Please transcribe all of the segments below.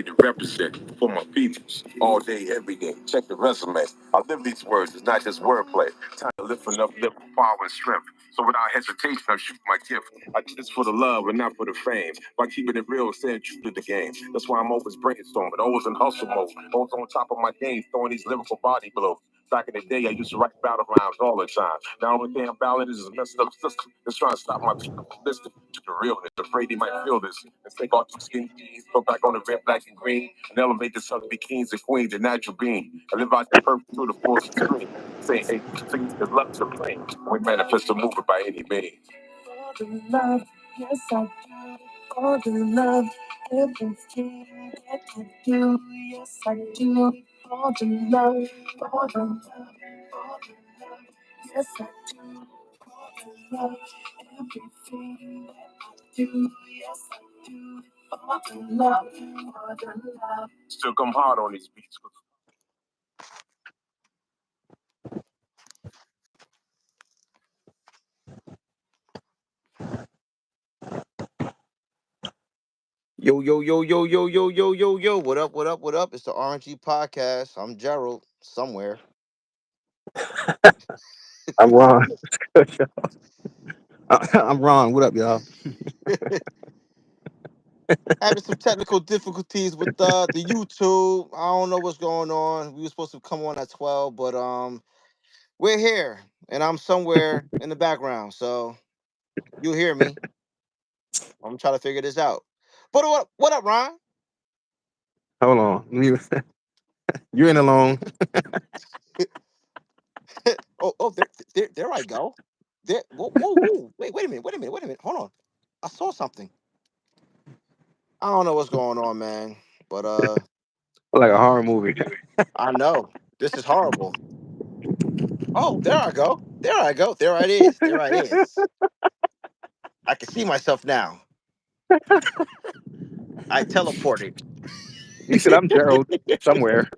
To represent for my peoples all day, every day. Check the resume. I live these words. It's not just wordplay. Time to lift enough, live with power and strength. So without hesitation, I shoot my gift. I do this for the love and not for the fame. By keeping it real, staying true to the game. That's why I'm always brainstorming, always in hustle mode, always on top of my game, throwing these lyrical body blows. Back in the day, I used to write battle rhymes all the time. Now the only thing I'm battling is a messed up system that's trying to stop my people from listening to the realness. Afraid they might feel this and take off some skinny jeans, put back on the red, black, and green, and elevate the sun to be kings and queens, a natural being. I live out that purpose through the full screen. Say, hey, sing the love to plane. We manifest the movement by any means. For the love, yes I do. For the love, everything that I do, yes I do. For the love, for the love, for the love, yes I do. For the love, everything that I do, yes I do. For the love, for the love. Still come hard on these beats. Yo, yo, yo, yo, yo, yo, yo, yo, yo. What up, what up, what up? It's the R&G Podcast. I'm Gerald, somewhere. I'm Ron. I'm Ron. What up, y'all? Having some technical difficulties with the YouTube. I don't know what's going on. We were supposed to come on at 12, but we're here. And I'm somewhere in the background. So you'll hear me. I'm trying to figure this out. But what up, Ron? Hold on. You're in alone. Oh, there I go. There, whoa, whoa, whoa. Wait a minute. Hold on. I saw something. I don't know what's going on, man. But Like a horror movie. I know. This is horrible. Oh, there I go. There I go. There it is. There it is. I can see myself now. I teleported. You said I'm Gerald somewhere.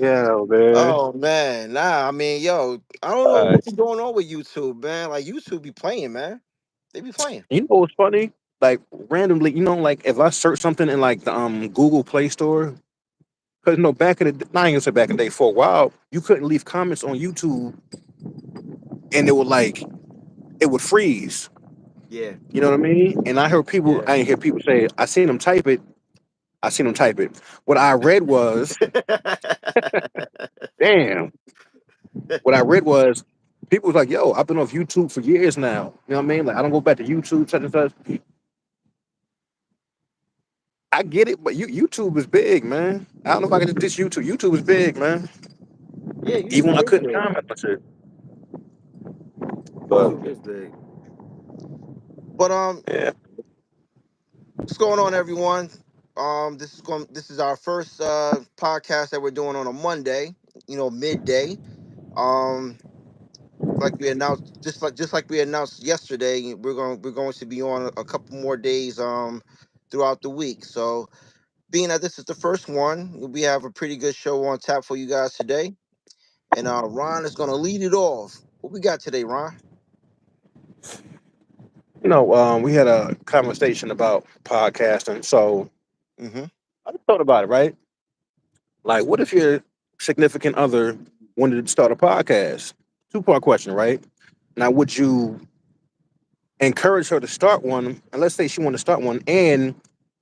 Yeah, man. Oh man. Nah, I mean, yo, I don't know Uh, what's going on with YouTube, man. Like YouTube be playing, man. They be playing. you know what's funny? Like randomly, like if I search something in like the Google Play Store, because back in the not even say back in the day, for a while, you couldn't leave comments on YouTube, and it would freeze. Yeah. You know what I mean? And Yeah. I hear people say, I seen them type it. I seen them type it. What I read was, damn. What I read was people was like, "Yo, I've been off YouTube for years now." You know what I mean? Like, I don't go back to YouTube, such and such. I get it, but YouTube is big, man. I don't know if I can just diss YouTube. YouTube is big, man. Yeah, Even YouTube when I is couldn't big. comment, I said, but YouTube is big. But yeah, what's going on, everyone? This is our first podcast that we're doing on a Monday, midday. Um, like we announced, just like we announced yesterday, we're going to be on a couple more days throughout the week. So, being that this is the first one, we have a pretty good show on tap for you guys today, and Ron is going to lead it off. What we got today, Ron? we had a conversation about podcasting, so Mm-hmm. I thought about it, right? Like, what if your significant other wanted to start a podcast? Two-part question, right? Now, would you encourage her to start one, and let's say she wanted to start one, and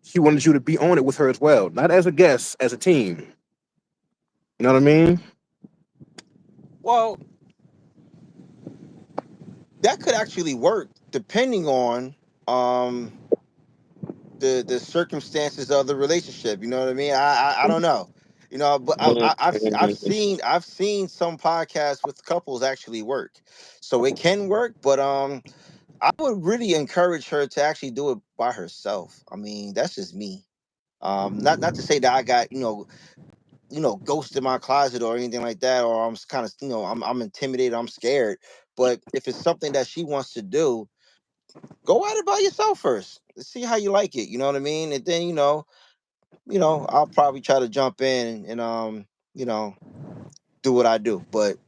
she wanted you to be on it with her as well, not as a guest, as a team. You know what I mean? Well, that could actually work depending on um the circumstances of the relationship. You know what I mean? I don't know. But I've seen some podcasts with couples actually work, so it can work. But I would really encourage her to actually do it by herself. I mean, that's just me. Not to say that I got ghost in my closet or anything like that, or I'm kind of I'm intimidated, I'm scared. But if it's something that she wants to do, go at it by yourself first. See how you like it. You know what I mean? And then I'll probably try to jump in and you know, do what I do. But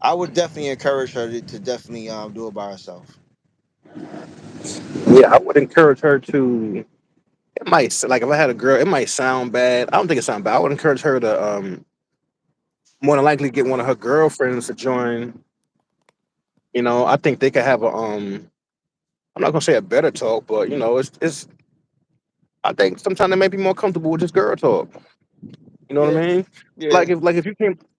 I would definitely encourage her to definitely do it by herself. Yeah, I would encourage her to. it might like if I had a girl, it might sound bad. I don't think it sound bad. I would encourage her to more than likely get one of her girlfriends to join. You know, I think they could have a I'm not gonna say a better talk, but you know, it's I think sometimes they may be more comfortable with just girl talk. You know what Yeah, I mean? yeah, Like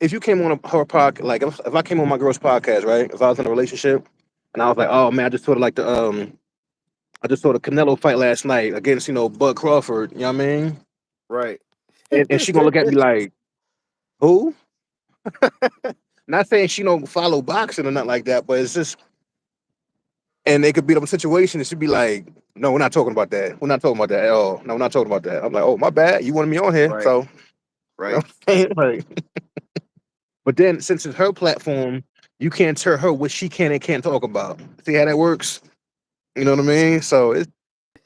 if you came on her podcast, like if I came on my girl's podcast, right? If I was in a relationship and I was like, oh man, I just sort of like the I just saw the Canelo fight last night against, you know, Bud Crawford, you know what I mean? right. And she gonna look at me like, who? Not saying she don't follow boxing or nothing like that, but it's just and they could beat up a situation and she'd be like, no, we're not talking about that. We're not talking about that at all. No, we're not talking about that. I'm like, oh my bad. You wanted me on here. Right, So you know right. what I'm saying? Like, but then since it's her platform, you can't tell her what she can and can't talk about. See how that works? You know what I mean? So it's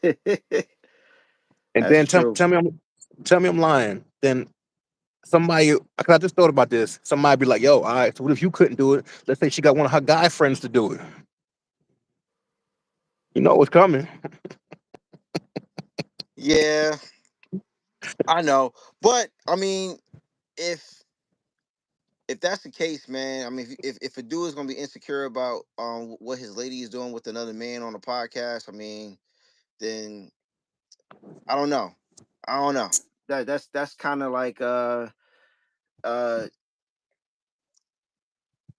and That's then true. tell me I'm lying. Then somebody, cause I just thought about this. Somebody be like, "Yo, all right. So what if you couldn't do it? Let's say she got one of her guy friends to do it. You know what's coming." Yeah, I know. But I mean, if if that's the case, man, I mean, if a dude is gonna be insecure about what his lady is doing with another man on a podcast, I mean, then I don't know. I don't know. That's kind of like uh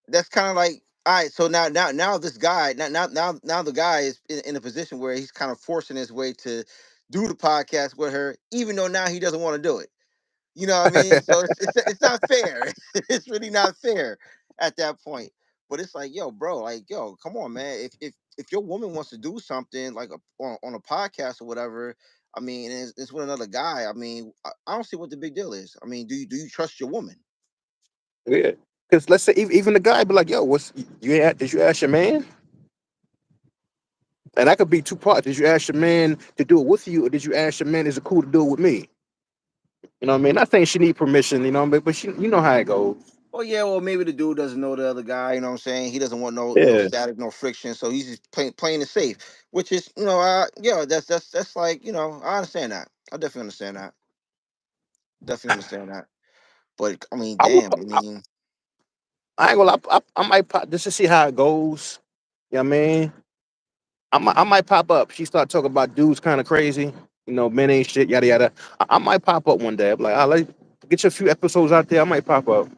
that's kind of like, all right. So now this guy now the guy is in a position where he's kind of forcing his way to do the podcast with her, even though now he doesn't want to do it. You know what I mean? So it's not fair. It's really not fair at that point. But it's like, yo, bro, like, yo, come on, man. If your woman wants to do something like on a podcast or whatever, I mean, and it's with another guy. I mean, I don't see what the big deal is. I mean, do you trust your woman? Yeah. Because let's say even the guy be like, "Yo, what's did you ask your man?" And that could be two parts. Did you ask your man to do it with you, or did you ask your man, "Is it cool to do it with me?" You know what I mean? Not saying she need permission, you know, but she, you know how it goes. Oh yeah, well maybe the dude doesn't know the other guy. You know what I'm saying? He doesn't want no Yeah. static, no friction. So he's just playing it safe, which is yeah, that's like I understand that. I definitely understand that. Definitely understand that. But I mean, I would. damn. I mean, I ain't gonna lie. I might pop just to see how it goes. You know what I mean? I might pop up. She start talking about dudes kind of crazy. You know, men ain't shit, yada yada. I might pop up one day. I'm like, I like get you a few episodes out there. I might pop up.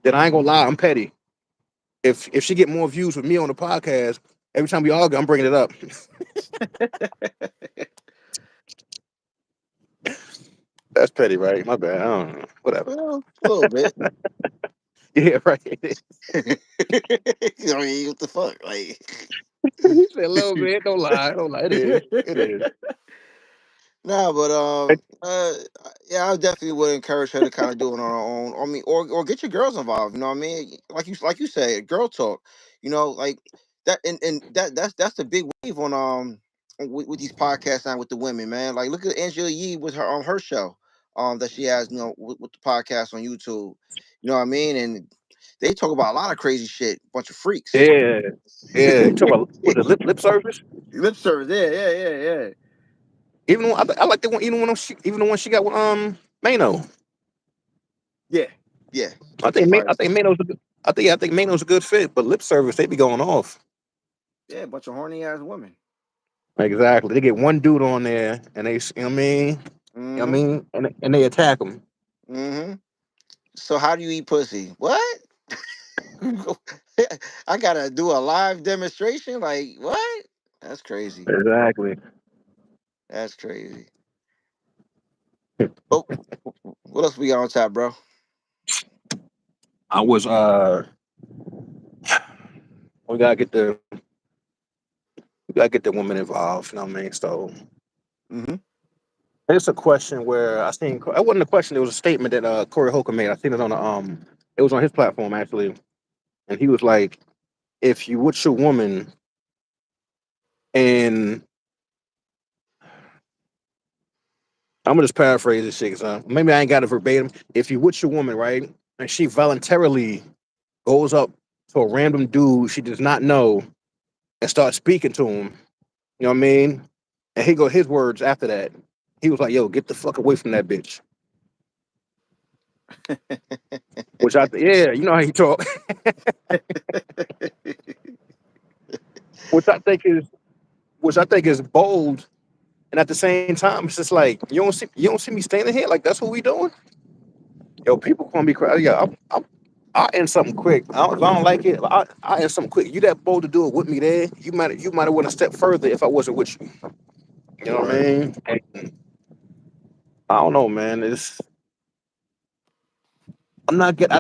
Then I ain't gonna lie. I'm petty. If she get more views with me on the podcast, every time we argue, I'm bringing it up. That's petty, right? My bad. I don't know. Whatever. well, a little bit. Yeah, right. I mean, what the fuck, like. He said a little bit. Don't lie. Don't lie. It is. It is. Nah, but yeah, I definitely would encourage her to kind of do it on her own. I mean, or get your girls involved. You know what I mean? Like you say, girl talk. Like that, and that's the big wave with these podcasts now with the women, man. Like look at Angela Yee with her on her show, that she has, with the podcast on YouTube. You know what I mean? And they talk about a lot of crazy shit, bunch of freaks. Yeah. Yeah. You talk about was it lip service? Lip service, yeah, yeah, yeah, yeah, Even when, I like the one, even the one she got with Mano. yeah, yeah. I She think fires. I think Mano's a good, I think Mano's a good fit, but lip service they be going off. Yeah, a bunch of horny ass women. Exactly. They get one dude on there and they, you know what I mean, you know what I Mm-hmm. mean, and they attack him. Mm-hmm. So how do you eat pussy? What? I gotta do a live demonstration? Like what? That's crazy. Exactly. That's crazy. Oh, what else we got on tap, bro? I was we gotta get the woman involved. You know what I mean? So Mm-hmm. it's a question where I seen it wasn't a question. It was a statement that Corey Holcomb made. I seen it on it was on his platform actually, and he was like, if you with your woman and I'm gonna just paraphrase this shit, 'cause, maybe I ain't got it verbatim. If you with your woman, right, and she voluntarily goes up to a random dude she does not know and starts speaking to him, you know what I mean? And he go his words after that. He was like, "Yo, get the fuck away from that bitch." Which yeah, you know how he talk. which I think is, which I think is bold, and at the same time, it's just like you don't see me standing here like that's what we doing. Yo, people gonna be crazy. Yeah, I end something quick. If I don't like it, I end something quick. You that bold to do it with me there? You might have went a step further if I wasn't with you. You know what I Right. mean? And I don't know, man. I'm not get.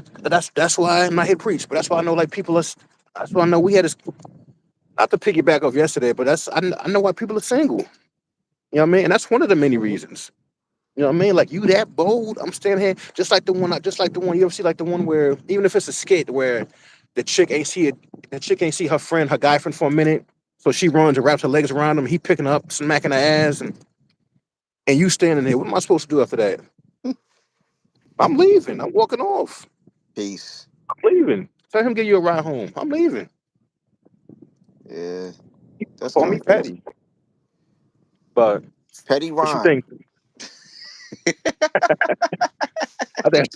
That's why I'm not here to preach. But that's why I know like people are. That's why I know we had this. Not to piggyback off yesterday, but I know why people are single. You know what I mean? And that's one of the many reasons. You know what I mean? Like you that bold. I'm standing here just like the one you ever see like the one where even if it's a skit where the chick ain't see it, the chick ain't see her guy friend for a minute, so she runs and wraps her legs around him. He picking her up, smacking her ass, and you standing there. What am I supposed to do after that? I'm leaving. I'm walking off. Peace. I'm leaving. Tell him give you a ride home. I'm leaving. Yeah, that's Call kind me of crazy. petty, but Petty what you Ron. think? I think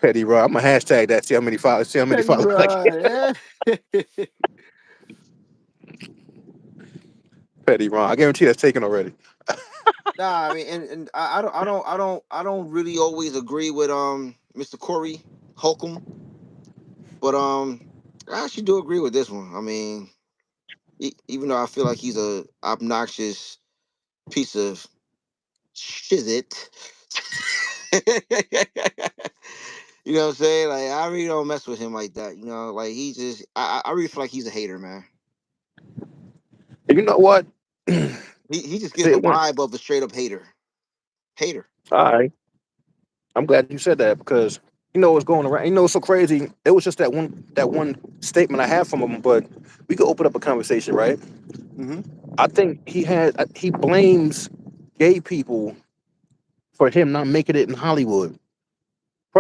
petty, bro. I'm gonna hashtag that. See how many followers. See how many Petty followers I get. Ron. Yeah. Petty, Ron. I guarantee that's taken already. Nah, I mean, and I don't really always agree with Mr. Corey Holcomb, but I actually do agree with this one. I mean, even though I feel like he's a obnoxious piece of shit. You know what I'm saying? Like I really don't mess with him like that. You know, like he just I really feel like he's a hater, man. And you know what? He just gives Say the it one. vibe of a straight up hater. Hater. All right. I'm glad you said that because you know what's going around. You know what's so crazy? It was just that one statement I had from him, but we could open up a conversation, right? Hmm. I think he blames gay people for him not making it in Hollywood.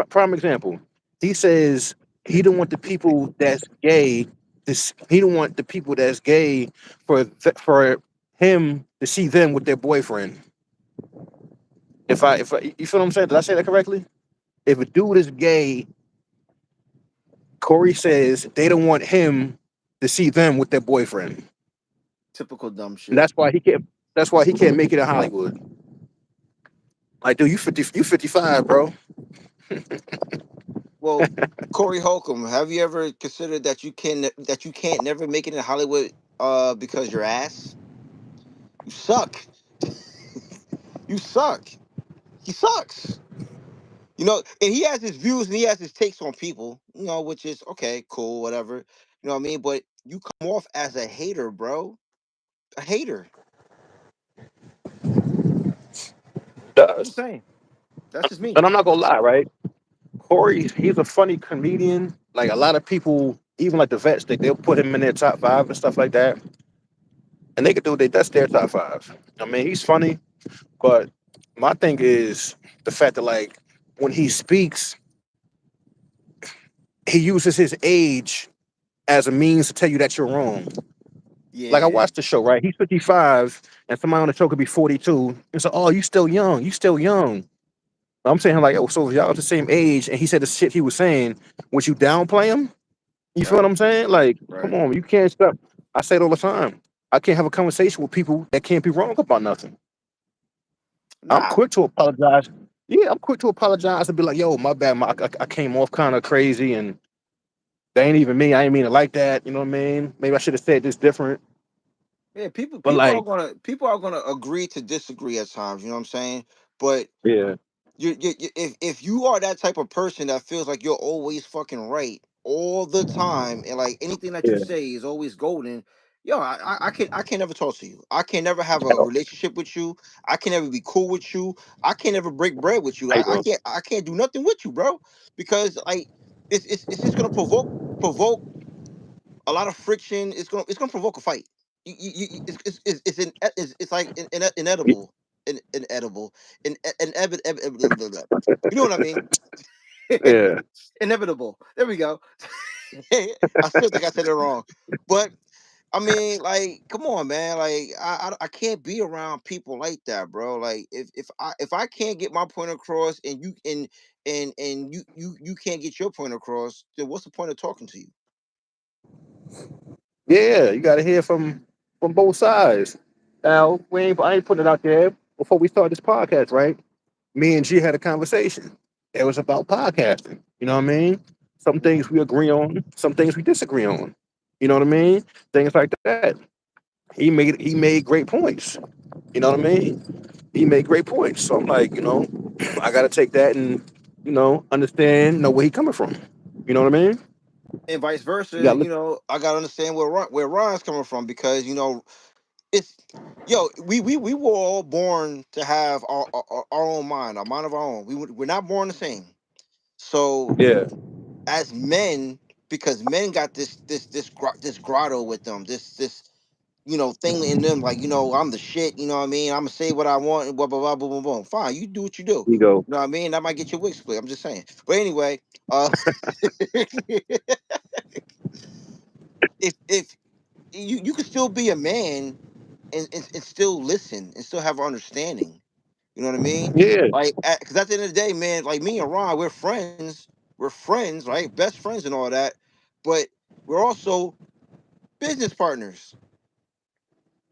Prime example. He says he don't want the people that's gay. He don't want the people that's gay for him to see them with their boyfriend. If you feel what I'm saying? Did I say that correctly? If a dude is gay, Corey says they don't want him to see them with their boyfriend, Typical dumb and shit. That's why he can't make it in Hollywood. Like, dude, you 55, bro. Well, Corey Holcomb, have you ever considered that you can't never make it in Hollywood because your ass? You suck. You suck. He sucks. You know, and he has his views and he has his takes on people, you know, which is okay, cool, whatever. You know what I mean? But you come off as a hater, bro. A hater. I'm just Does. saying. That's just me. And I'm not gonna lie, right? Corey, he's a funny comedian. Like a lot of people, even like the vets, they'll put him in their top five and stuff like that, and they could do that's their top five. I mean, he's funny, but my thing is the fact that like when he speaks, he uses his age as a means to tell you that you're wrong. Like I Yeah. watched the show, right? He's 55, and somebody on the show could be 42. And so, oh, you still young. You still young. I'm saying like, oh, so if y'all the same age, and he said the shit he was saying, would you downplay him? You feel what Right. I'm saying? Like, come Right. on, you can't stop. I say it all the time. I can't have a conversation with people that can't be wrong about nothing. I'm Nah. quick to apologize. Yeah, I'm quick to apologize and be like, yo, my bad. I came off kind of crazy, and that ain't even me. I ain't mean it like that. You know what I mean? Maybe I should have said this different. Yeah, people But people are like, gonna people are gonna agree to disagree at times, you know what I'm saying? But yeah, if you are that type of person that feels like you're always fucking right all the time and like anything that you yeah. say is always golden, yo, I can never talk to you. I can never have a relationship with you. I can never be cool with you. I can never break bread with you. How you I doing? can't I can't do nothing with you, bro, because like it's just gonna provoke a lot of friction. It's gonna provoke a fight. It's like inedible, inedible, you know what I mean? Yeah, Inevitable. There we go. I still think I said it wrong, but I mean, like, come on, man. Like, I can't be around people like that, bro. Like, if I can't get my point across, and you can't get your point across, then what's the point of talking to you? Yeah, you got to hear from both sides. Now, I ain't putting it out there before we start this podcast, right? Me and G had a conversation. It was about podcasting. You know what I mean? Some things we agree on, some things we disagree on. You know what I mean? Things like that. He made great points. You know what I mean? He made great points. So I'm like, I got to take that and understand, where he coming from. You know what I mean? And vice You versa. got to I gotta understand where Ron's coming from, because it's yo, we were all born to have our own mind, our mind of our own. We're not born the same. So yeah. as men, because men got this grotto with them, this thing in them, like, I'm the shit, you know what I mean? I'm gonna say what I want, and blah blah blah, boom boom boom. Fine, you do what you do. We go. You know what I mean? That might get your wig split. I'm just saying. But anyway, if you can still be a man, and still listen and still have understanding. You know what I mean? Yeah. Like, because at the end of the day, man, like me and Ron, we're friends, right? Best friends and all that, but we're also business partners.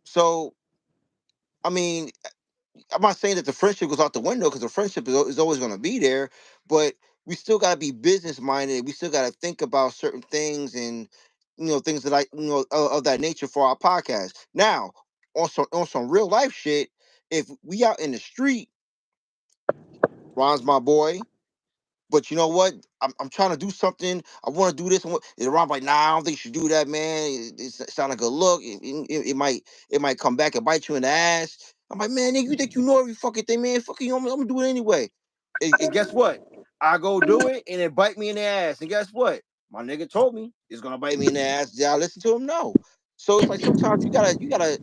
So, I mean, I'm not saying that the friendship goes out the window, because the friendship is always going to be there, but we still got to be business minded. We still got to think about certain things, and things that of that nature for our podcast. Now, on some real life shit, if we out in the street, Ron's my boy. But you know what? I'm trying to do something. I want to do this. And Ron's like, nah, I don't think you should do that, man. It's not a good look. It might come back and bite you in the ass. I'm like, man, nigga, you think you know every fucking thing, man? Fucking, I'm gonna do it anyway. And guess what? I go do it, and it bite me in the ass. And guess what? My nigga told me it's gonna bite me in the ass. Did I listen to him? No. So it's like, sometimes you gotta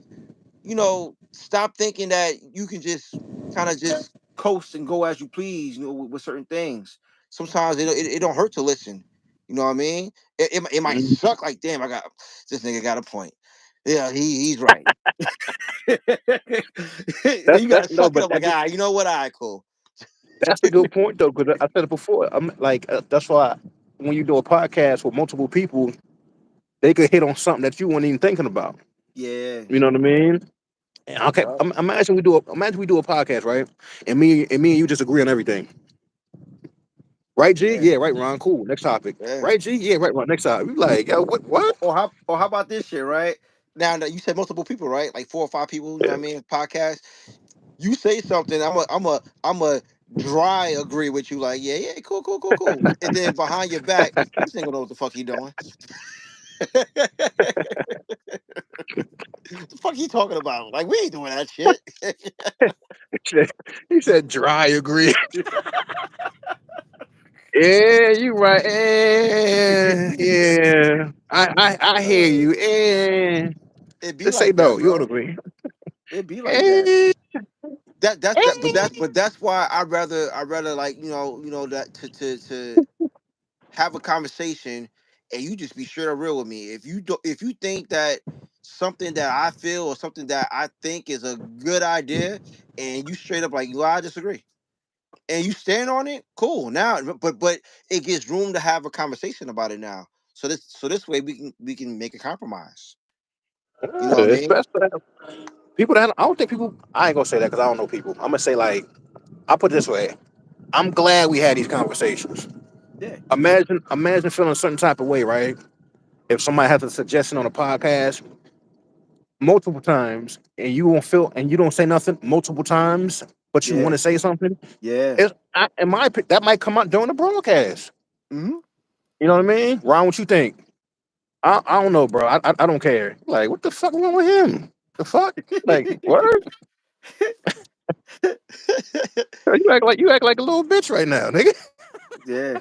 stop thinking that you can just kind of just coast and go as you please, with certain things. Sometimes it don't hurt to listen. You know what I mean? It might Mhm. suck, like, damn, this nigga got a point. Yeah, he's right. Then That's you that's gotta no, suck it but up, like, you know what, all right, cool. that's a good point though, because I said it before. I'm like, that's why when you do a podcast with multiple people, they could hit on something that you weren't even thinking about. Yeah. You know what I mean? And okay, Yup. imagine we do a podcast, right? And me and you just agree on everything, right? G, Yeah. yeah, right. Ron, cool. Next topic, Yeah. right? G, yeah, right. Ron, next topic. We like, yo, what? Or how about this shit, right? Now that you said multiple people, right? Like 4 or 5 people, you know Yeah. what I mean? Podcast. You say something, I'm a dry agree with you, like, yeah, yeah, cool, cool, cool, cool. And then behind your back, this ain't gonna know what the fuck he doing. The fuck he talking about? Like, we ain't doing that shit. He said dry agree. Yeah, you right. Yeah, yeah. I hear Uh, you. Yeah. it be Just say like that, no. You don't bro. agree. It be like that. Eh, That's that, but eh. that's why I rather, like, that to have a conversation, and you just be straight up real with me. If you think that something that I feel, or something that I think is a good idea, and you straight up like, well, I disagree, and you stand on it, cool. Now, but it gives room to have a conversation about it now. So this way we can make a compromise. You know what I mean? Especially people that I don't think people. I ain't gonna say that because I don't know people. I'm gonna say like I'll put it this way. I'm glad we had these conversations. Yeah. Imagine feeling a certain type of way, right? If somebody has a suggestion on a podcast multiple times and you don't say nothing multiple times, but you want Yeah. to say something, Yeah. in my opinion, that might come out during the broadcast. Hmm. You know what I mean? Ron, what you think? I don't know, bro. I don't care. Like, what the fuck wrong with him? The fuck? Like, what? You act like a little bitch right now, nigga. Yeah.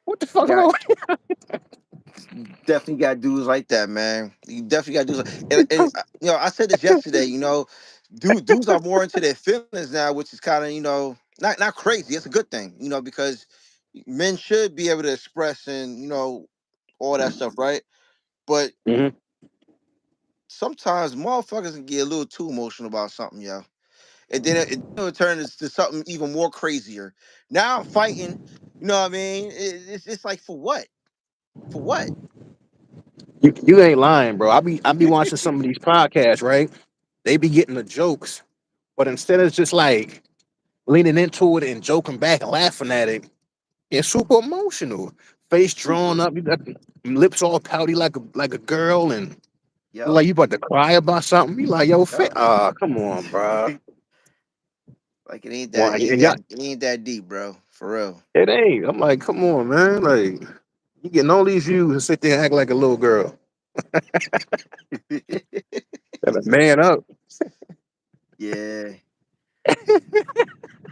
What the fuck Got wrong? Definitely got dudes like that, man. You definitely got dudes. And I said this yesterday. Dudes are more into their feelings now, which is kind of, not crazy. It's a good thing, because men should be able to express, and all that stuff, right? But Mhm. sometimes motherfuckers can get a little too emotional about something, yo. And then it'll turn to something even more crazier. Now I'm fighting. You know what I mean? It's like for what? For what? You ain't lying, bro. I be watching some of these podcasts, right? They be getting the jokes, but instead of just like leaning into it and joking back and laughing at it, it's super emotional. Face drawn Super. up, you got the lips all pouty like a girl, and Yep. like you about to cry about something. You like, yo, Yep. come on, bro. Like it ain't Well, that and y'all, it ain't that deep, bro. For real. it ain't. I'm like, come on, man. Like, you getting all these views and sit there and act like a little girl. Gotta man up. Yeah.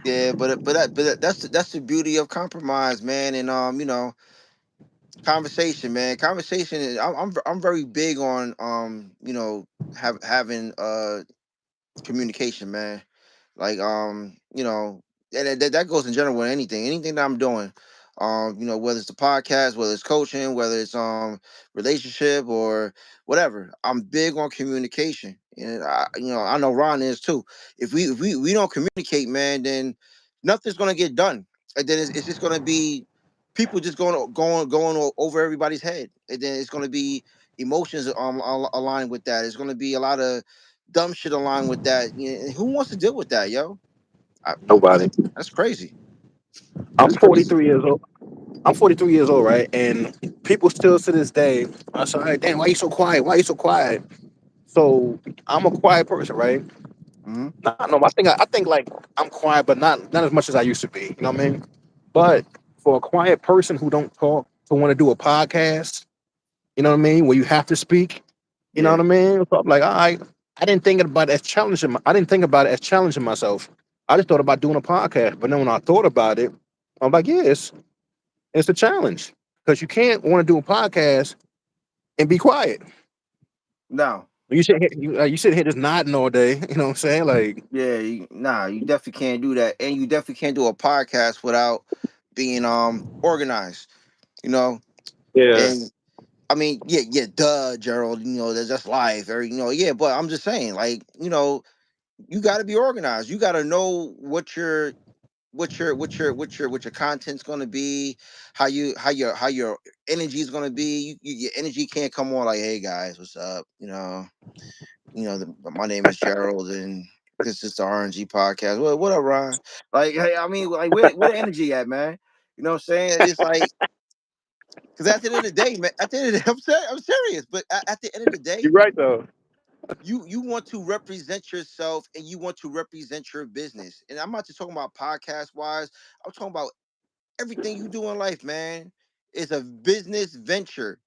Yeah, that's the beauty of compromise, man. And conversation, man. Conversation. I'm very big on having communication, man. Like and that goes in general with anything that I'm doing. Whether it's the podcast, whether it's coaching, whether it's relationship or whatever. I'm big on communication, and I know Ron is too. If we don't communicate, man, then nothing's gonna get done, and then it's just gonna be people just going over everybody's head, and then it's gonna be emotions aligned with that. It's gonna be a lot of dumb shit aligned with that. Who wants to deal with that, yo? I, Nobody. that's crazy. I'm That's crazy. 43 years old. I'm 43 years old, right? And people still to this day, I say, "Hey, damn, why you so quiet? Why you so quiet?" So I'm a quiet person, right? Hmm. Not, no, I think like I'm quiet, but not as much as I used to be. You know what I mean? But for a quiet person who don't talk to want to do a podcast, you know what I mean? Where you have to speak, you know what Yeah. I mean? So I'm like, all right. I didn't think about it as challenging. I didn't think about it as challenging myself. I just thought about doing a podcast. But then when I thought about it, I'm like, yeah, it's a challenge because you can't want to do a podcast and be quiet. No. You sit here just nodding all day. You know what I'm saying? Like, Yeah. Nah. You definitely can't do that, and you definitely can't do a podcast without being organized. You know, yeah, and I mean, yeah, duh, Gerald. That's just life. Or yeah. But I'm just saying, like, you got to be organized. You got to know what your content's going to be, how your energy is going to be. Your energy can't come on like, hey guys, what's up? My name is Gerald, and this is the R&G podcast. What up, Ron? Like, hey, I mean, like, where the energy at, man? You know what I'm saying? It's like, because at the end of the day, man, at the end of the day, I'm serious. But at the end of the day, you're right though. you want to represent yourself and you want to represent your business. And I'm not just talking about podcast wise. I'm talking about everything you do in life, man. Is a business venture.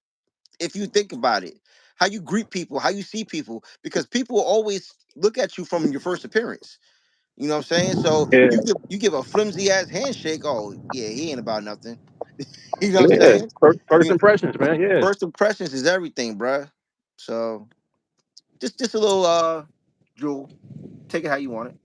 If you think about it, how you greet people, how you see people, because people always look at you from your first appearance. You know what I'm saying? So Yeah, you give a flimsy ass handshake. Oh yeah, he ain't about nothing. You know what I'm yeah. saying? First You know, impressions, man. Yeah. first impressions is everything, bruh. So just a little jewel. Take it how you want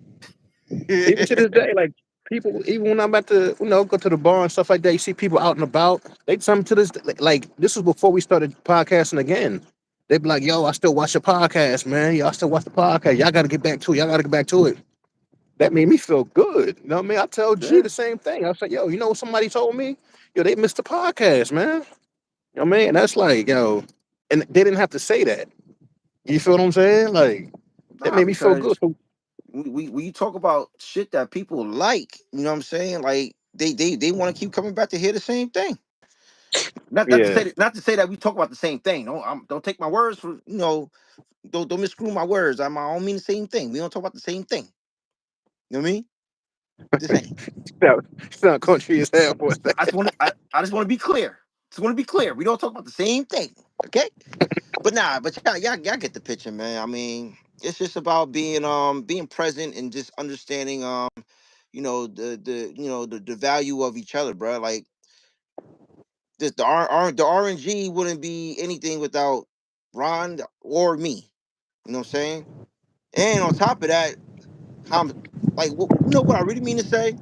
Even to it. this day, like people, even when I'm at the, go to the bar and stuff like that, you see people out and about. They tell me to this, like this was before we started podcasting again. They be like, "Yo, I still watch the podcast, man. Y'all still watch the podcast. Y'all got to get back to it. Y'all got to get back to it." That made me feel good. You know what I mean? I tell G Yeah. the same thing. I was like, "Yo, somebody told me, yo, they missed the podcast, man." You know what I mean? And that's like, and they didn't have to say that. You feel what I'm saying? Like that Nah, made me feel good. because we talk about shit that people like. You know what I'm saying? Like they want to keep coming back to hear the same thing. Not to Yeah, say that we talk about the same thing. Don't take my words for don't miscrew my words. I don't mean the same thing. We don't talk about the same thing. You know what I mean? Just saying. sound This is, country as hell for a I just second. want to I just want to be clear. Just want to be clear. We don't talk about the same thing. Okay? But nah, but y'all get the picture, man. I mean, it's just about being present and just understanding the value of each other, bro. Like just the R&G wouldn't be anything without Ron or me. You know what I'm saying? And on top of that, how like what I really mean to say?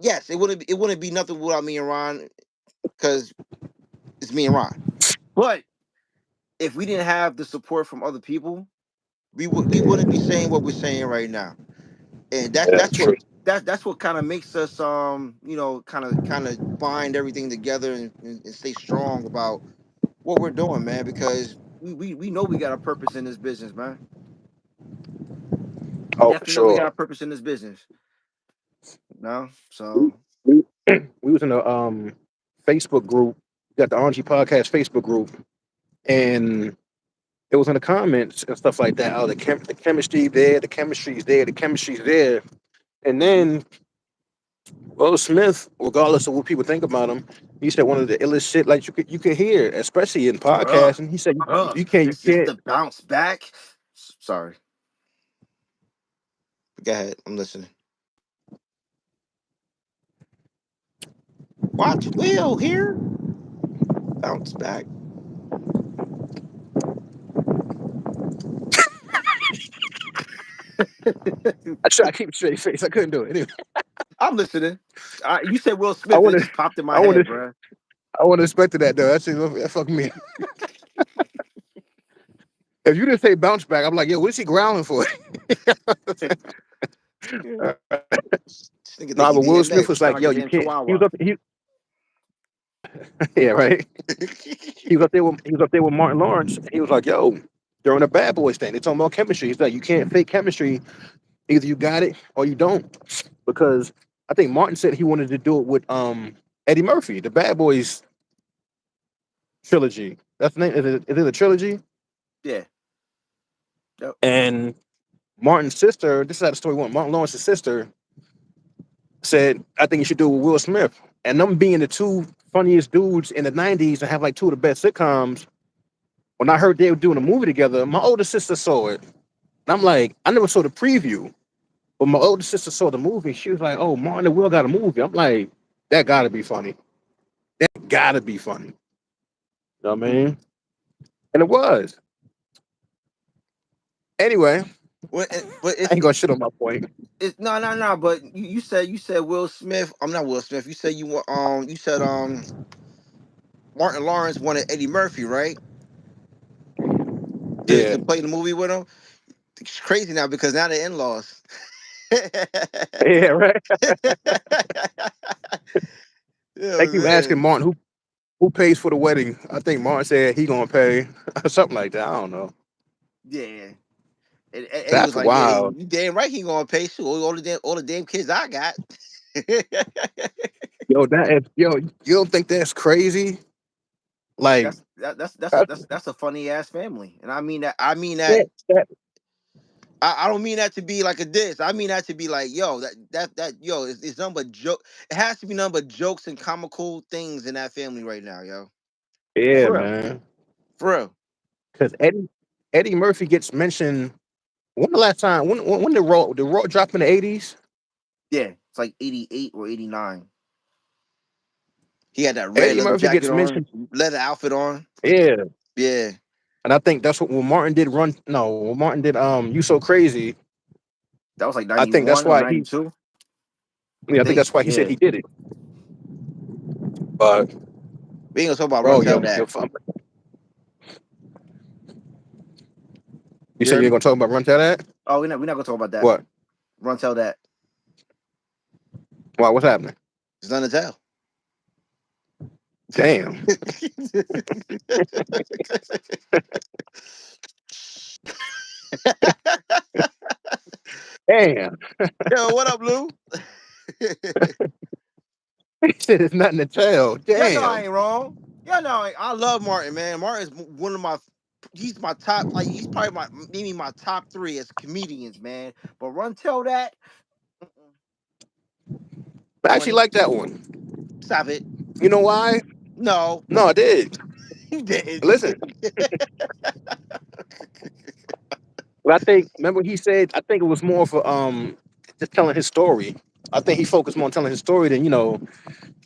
Yes, it wouldn't be nothing without me and Ron because it's me and Ron. But if we didn't have the support from other people, we wouldn't be saying what we're saying right now. And that's Yeah, that's what true. that's what kind of makes us kind of bind everything together and stay strong about what we're doing, man, because we know we got a purpose in this business, man. We Oh, for definitely know we got sure. a purpose in this business. No, We, so we, we was in a Facebook group. We got the R&G Podcast Facebook group, and it was in the comments and stuff like that. Oh, the chemistry there, the chemistry's there, the chemistry's there. And then Will Smith, regardless of what people think about him, he said one of the illest shit like you could hear, especially in bruh, podcasts. And he said bruh, you this is can't. the bounce back. Sorry, go ahead. I'm listening. Watch Will here bounce back. I try to keep a straight face. I couldn't do it. Anyway, I'm listening. You said Will I Smith, and it wanted, just popped in my I head, wanted, bruh. I wanted expected that though. That fucked me. If you didn't say bounce back, I'm like, yo, what is he growling for? Yeah. This nigga think Nah, he but Will Smith DMX. He was sound like, like a yo, you damn can't. He was chihuahua. up. Yeah, right. He was up there with Martin Lawrence. And he was like, yo, during the Bad Boys thing, they talking about chemistry. He's like, you can't fake chemistry. Either you got it or you don't. Because I think Martin said he wanted to do it with Eddie Murphy, the Bad Boys trilogy. That's the name. Is it a trilogy? Yeah. Yep. And Martin's sister, this is how the story went. Martin Lawrence's sister said, I think you should do it with Will Smith. And them being the two funniest dudes in the 90s and have like two of the best sitcoms, when I heard they were doing a movie together, my older sister saw it. And I'm like, I never saw the preview, but my older sister saw the movie. She was like, oh, Martin and Will got a movie. I'm like, that gotta be funny. That gotta be funny. You know what I mean? And it was. Anyway, Well, but I ain't gonna shit on my point. it's no. But you said Will Smith. I'm not Will Smith. You said you said Martin Lawrence wanted Eddie Murphy, right? To Yeah. to play the movie with him. It's crazy now because now they're in laws. Yeah, right. They Yeah, keep asking man. Martin who pays for the wedding. I think Martin said he gonna pay something like that. I don't know. Yeah. And Eddie That's was like, "Yeah, wild. you damn right he gonna pay. Shoot, all the damn kids I got." Yo, you don't think that's crazy? Like that, That's a funny ass family, and I mean that. I mean that. that I don't mean that to be like a diss. I mean that to be like, yo, yo, it's nothing but joke. It has to be nothing but jokes and comical things in that family right now, yo. yeah, For real, man. for real. Because Eddie Murphy gets mentioned. When the last time? When the raw dropped in the 80s? Yeah, it's like 88 or 89. He had that red Eddie leather Murphy jacket gets on, mentioned. leather outfit on. Yeah, Yeah, and I think that's what when Martin did run. No, when Martin did You So Crazy. that was like I think that's 91 or why he. 92. I Yeah, I think think. that's why he said Yeah, he did it. But we ain't gonna talk about bro, Run Tell yo, That. you You said heard you're me? gonna talk about Run Tell That? We're not gonna talk about that. What? Run Tell That. Why? What's happening? There's nothing to tell. Damn. Damn. Yo, what up, Lou? He said it's nothing to tell. Y'all know I Damn. ain't wrong. Y'all know I love Martin, man. Martin's one of my. He's my top. Like he's probably maybe my top three as comedians, man. But Run Tell That. Mm-mm. I actually Funny. like that one. Stop it. You know why? No, No, I did. he didn't. Listen, but I think remember he said I think it was more for just telling his story. I think he focused more on telling his story than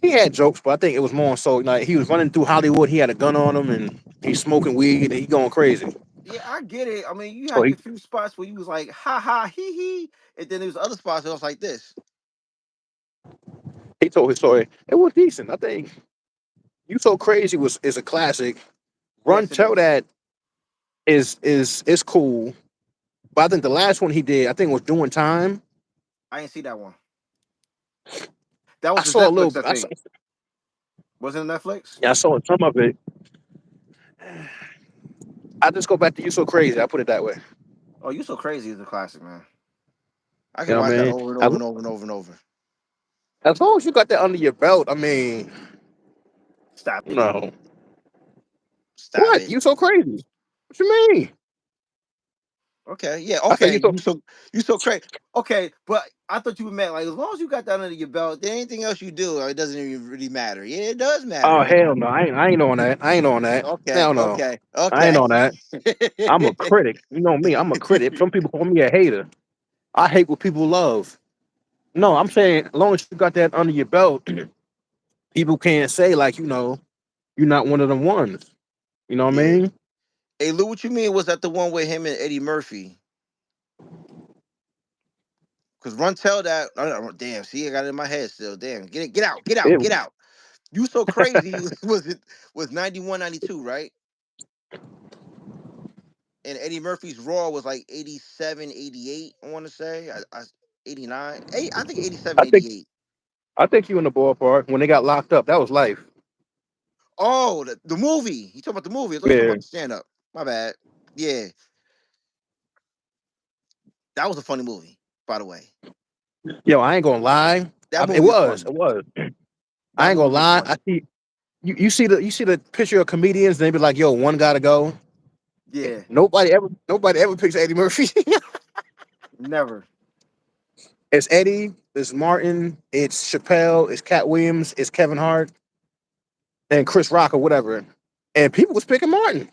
he had jokes, but I think it was more so like he was running through Hollywood. He had a gun on him and he's smoking weed and he going crazy. Yeah, I get it. I mean, you So had your few spots where you was like, ha ha, hee hee, and then there was other spots that was like this. he told his story. It was decent. I think You So Crazy was is a classic. Run Yes, it Tell is. That is cool. But I think the last one he did, I think was Doing Time. I ain't see that one. That I was his saw a little Netflix, I bit. think. Was it Netflix? Yeah, I saw some of it. I just go back to You So Crazy. I put it that way. Oh, You So Crazy is a classic, man. I You can know what watch I that mean? over and over and over and over and over. As long as you got that under your belt, I mean, Stop you it. know, Stop what? it. You so crazy. What you mean? Okay, yeah, I said okay. you so. You so crazy. Okay, but I thought you meant like as long as you got that under your belt, then anything else you do, it doesn't even really matter. Yeah, it does matter, Oh man. hell no! I ain't on that. I ain't on that. Okay, Hell no! okay, I ain't okay. on that. I'm a critic. You know me. I'm a critic. Some people call me a hater. I hate what people love. No, I'm saying as long as you got that under your belt, people can't say like you're not one of them ones. You know what I Yeah. mean? Hey, Lou, what you mean? Was that the one with him and Eddie Murphy? Because Run Tell that. Oh, damn, see, I got it in my head still. Damn, get it, get out, get out, It, get out. You So Crazy was 91, 92, right? And Eddie Murphy's Raw was like 87, 88. I want to say. 89. I think 87, I think 88. I think you in the ballpark when they got locked up. That was life. Oh, the movie. You talking about the movie? I thought you talking Yeah. about the stand up. My bad. Yeah, that was a funny movie, by the way. Yo, I ain't gonna lie. That It movie is was. funny. It was. I That ain't gonna movie was lie. I funny. see you see the picture of comedians. And they be like, "Yo, one gotta go." Yeah, Nobody ever picks Eddie Murphy. never. It's Eddie. It's Martin. It's Chappelle. It's Cat Williams. It's Kevin Hart and Chris Rock or whatever. And people was picking Martin.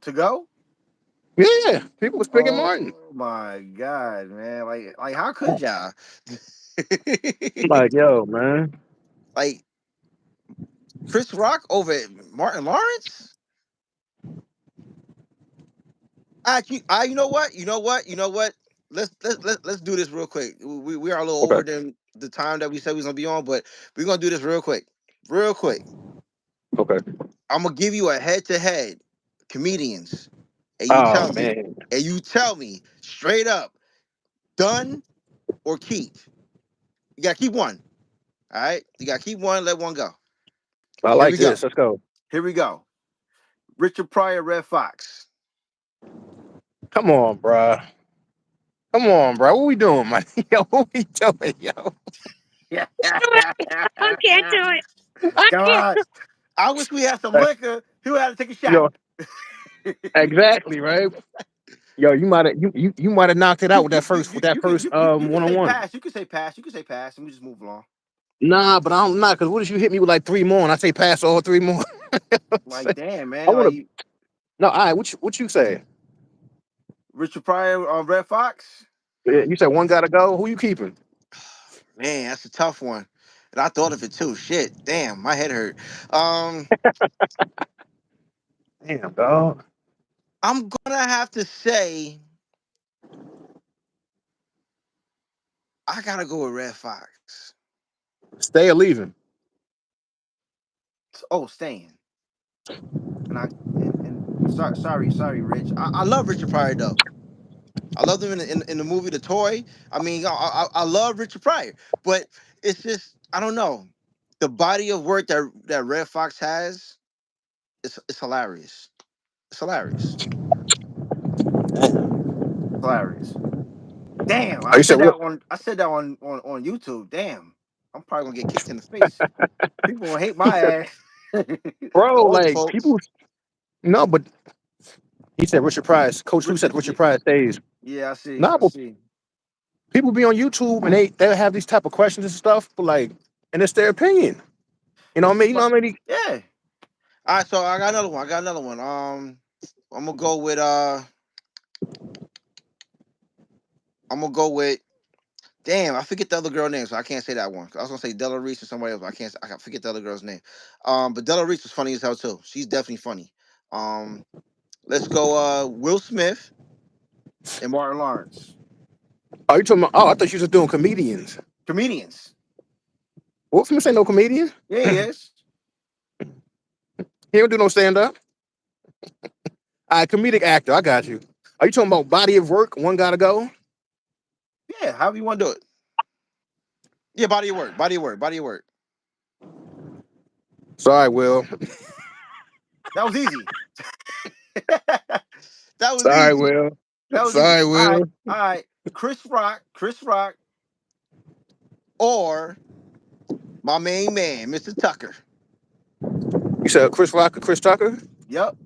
To go? Yeah, people was picking Martin. Oh my god, man! Like how could y'all? I'm like, yo, man. Like Chris Rock over Martin Lawrence? You know what? You know what? You know what? Let's do this real quick. We are a little Okay. over than the time that we said we was gonna be on, but we're gonna do this real quick. Real quick. Okay. I'm gonna give you a head to head comedians, and Oh man. you tell me straight up, done or keep. You gotta keep one. All right, you gotta keep one. Let one go. I Here like we go. this. Let's go. Here we go. Richard Pryor, Red Fox. Come on, bruh. Come on, bro. What we doing, man? Yo, what we doing, yo? Yeah. I can't do it. I Come can't. on. I wish we had some Uh, liquor. He would have to take a shot. Yo, exactly, right? Yo, you might have knocked it out with that first You can one on say one. pass. You can say pass. You can say pass, and we just move along. Nah, but I don't not because what if you hit me with like three more and I say pass all three more? Like, damn, I man. want to. Like No, all right. What you say? Richard Pryor on Red Fox. Yeah, you said one gotta go. Who you keeping? Man, that's a tough one. And I thought of it too. Shit. Damn, my head hurt. Um, Damn, dog. I'm gonna have to say I gotta go with Red Fox. Stay or leaving? Oh, staying. And sorry, Rich. I love Richard Pryor though. I love him in the movie The Toy. I mean, I love Richard Pryor, but it's just I don't know. The body of work that Red Fox has, it's hilarious. It's hilarious. Hilarious. Damn, Oh, you said what, I said that on YouTube. Damn, I'm probably gonna get kicked in the face. People gonna hate my ass. The bro? older Like folks. people. No, but he said Richard Pryor. Coach who said Richard, Richard Pryor stays. yeah, I see. Nah, I but see. people be on YouTube and they have these type of questions and stuff, but like, and it's their opinion. You know what It's I mean? just You know like, what I mean? yeah. All right, so I got another one. I'm gonna go with I'm gonna go with. Damn, I forget the other girl name, so I can't say that one. I was gonna say Della Reese or somebody else, but I forget the other girl's name. But Della Reese was funny as hell too. She's definitely funny. Um, let's go. Will Smith and Martin Lawrence, Oh, you talking about? Oh, I thought you was doing comedians. comedians. Will Smith ain't no comedian. Yeah, he is. He don't do no stand up. All right, comedic actor. I got you. Are you talking about body of work? One gotta go. Yeah, however you want to do it. Yeah, body of work, body of work, body of work. Sorry, Will. That was easy. that was Sorry, easy. Will. That was easy. Sorry, All right, Will. all right. Chris Rock, or my main man, Mr. Tucker. You said Chris Rock or Chris Tucker? Yep.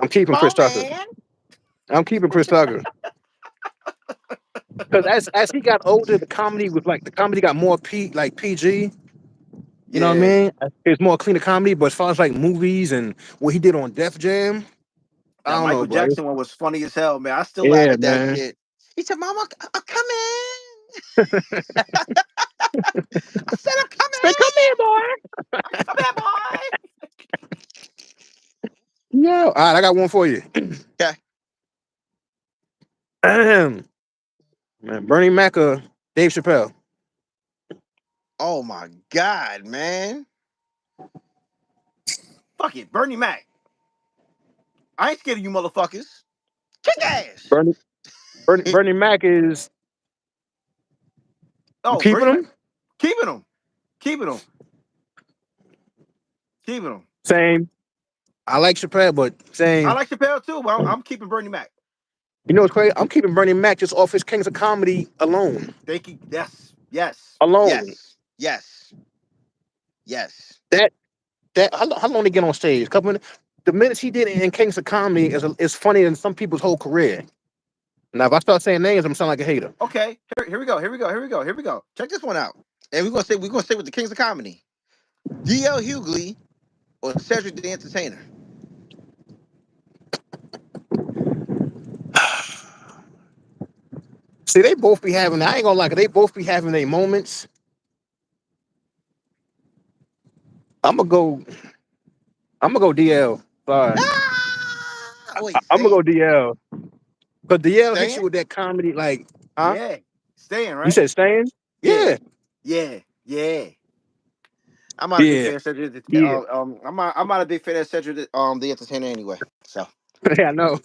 I'm keeping My Chris Tucker. man. I'm keeping Chris Tucker. Because as he got older, the comedy got more PG. You know what I Yeah. mean? It's more cleaner comedy. But as far as like movies and what he did on Def Jam, I That don't know, Michael bro. Jackson one was funny as hell, man. I still laugh Yeah, at that man. shit. He said, "Mama, I'm coming." I said, "I'm Say, come here, coming. boy. Come here, boy." Yeah. All right, I got one for you. Okay. Man, Bernie Mac or Dave Chappelle. Oh my God, man. Fuck it, Bernie Mac. I ain't scared of you motherfuckers. Kick ass. Bernie Bernie Mac is you Oh, keeping Bernie Mac. him? Keeping him. Keeping him. Keeping him. Same. I like Chappelle, but I same. like Chappelle too, but I'm keeping Bernie Mac. You know what's crazy? I'm keeping Bernie Mac just off his Kings of Comedy alone. Thank you. Yes. Yes. Alone. Yes. Yes. Yes. That how long they get on stage? A couple minutes. The minutes he did in Kings of Comedy is funnier than some people's whole career. Now, if I start saying names, I'm sound like a hater. Okay. Here we go. Here we go. Here we go. Here we go. Check this one out. And we're gonna stay with the Kings of Comedy. D.L. Hughley or Cedric the Entertainer. See, they both be having. I ain't gonna lie, 'cause they both be having their moments. I'm gonna go. I'm gonna go DL. Sorry, Wait, I'm gonna staying? go DL. Cause DL hits Staying? you with that comedy, like, huh? Yeah. Staying, You right? said staying? Yeah. Yeah, Yeah. Yeah. I'm not a big yeah, fan of Cedric. yeah. I'm not a big fan of Cedric the Entertainer anyway. So Yeah, I know.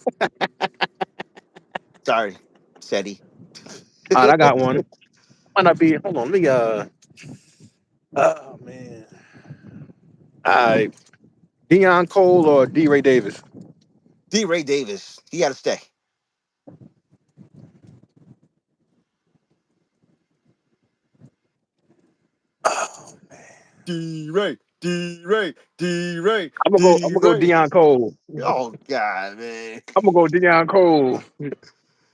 sorry, Ceddy. All right, I got one. Might not be. Hold on, let me. Oh man. All right, Deion Cole or D. Ray Davis. D. Ray Davis. He got to stay. Oh, D. Ray. D. Ray. D. Ray. I'm gonna go. I'm D. gonna go Ray. Deion Cole. Oh God, man. I'm gonna go Deion Cole.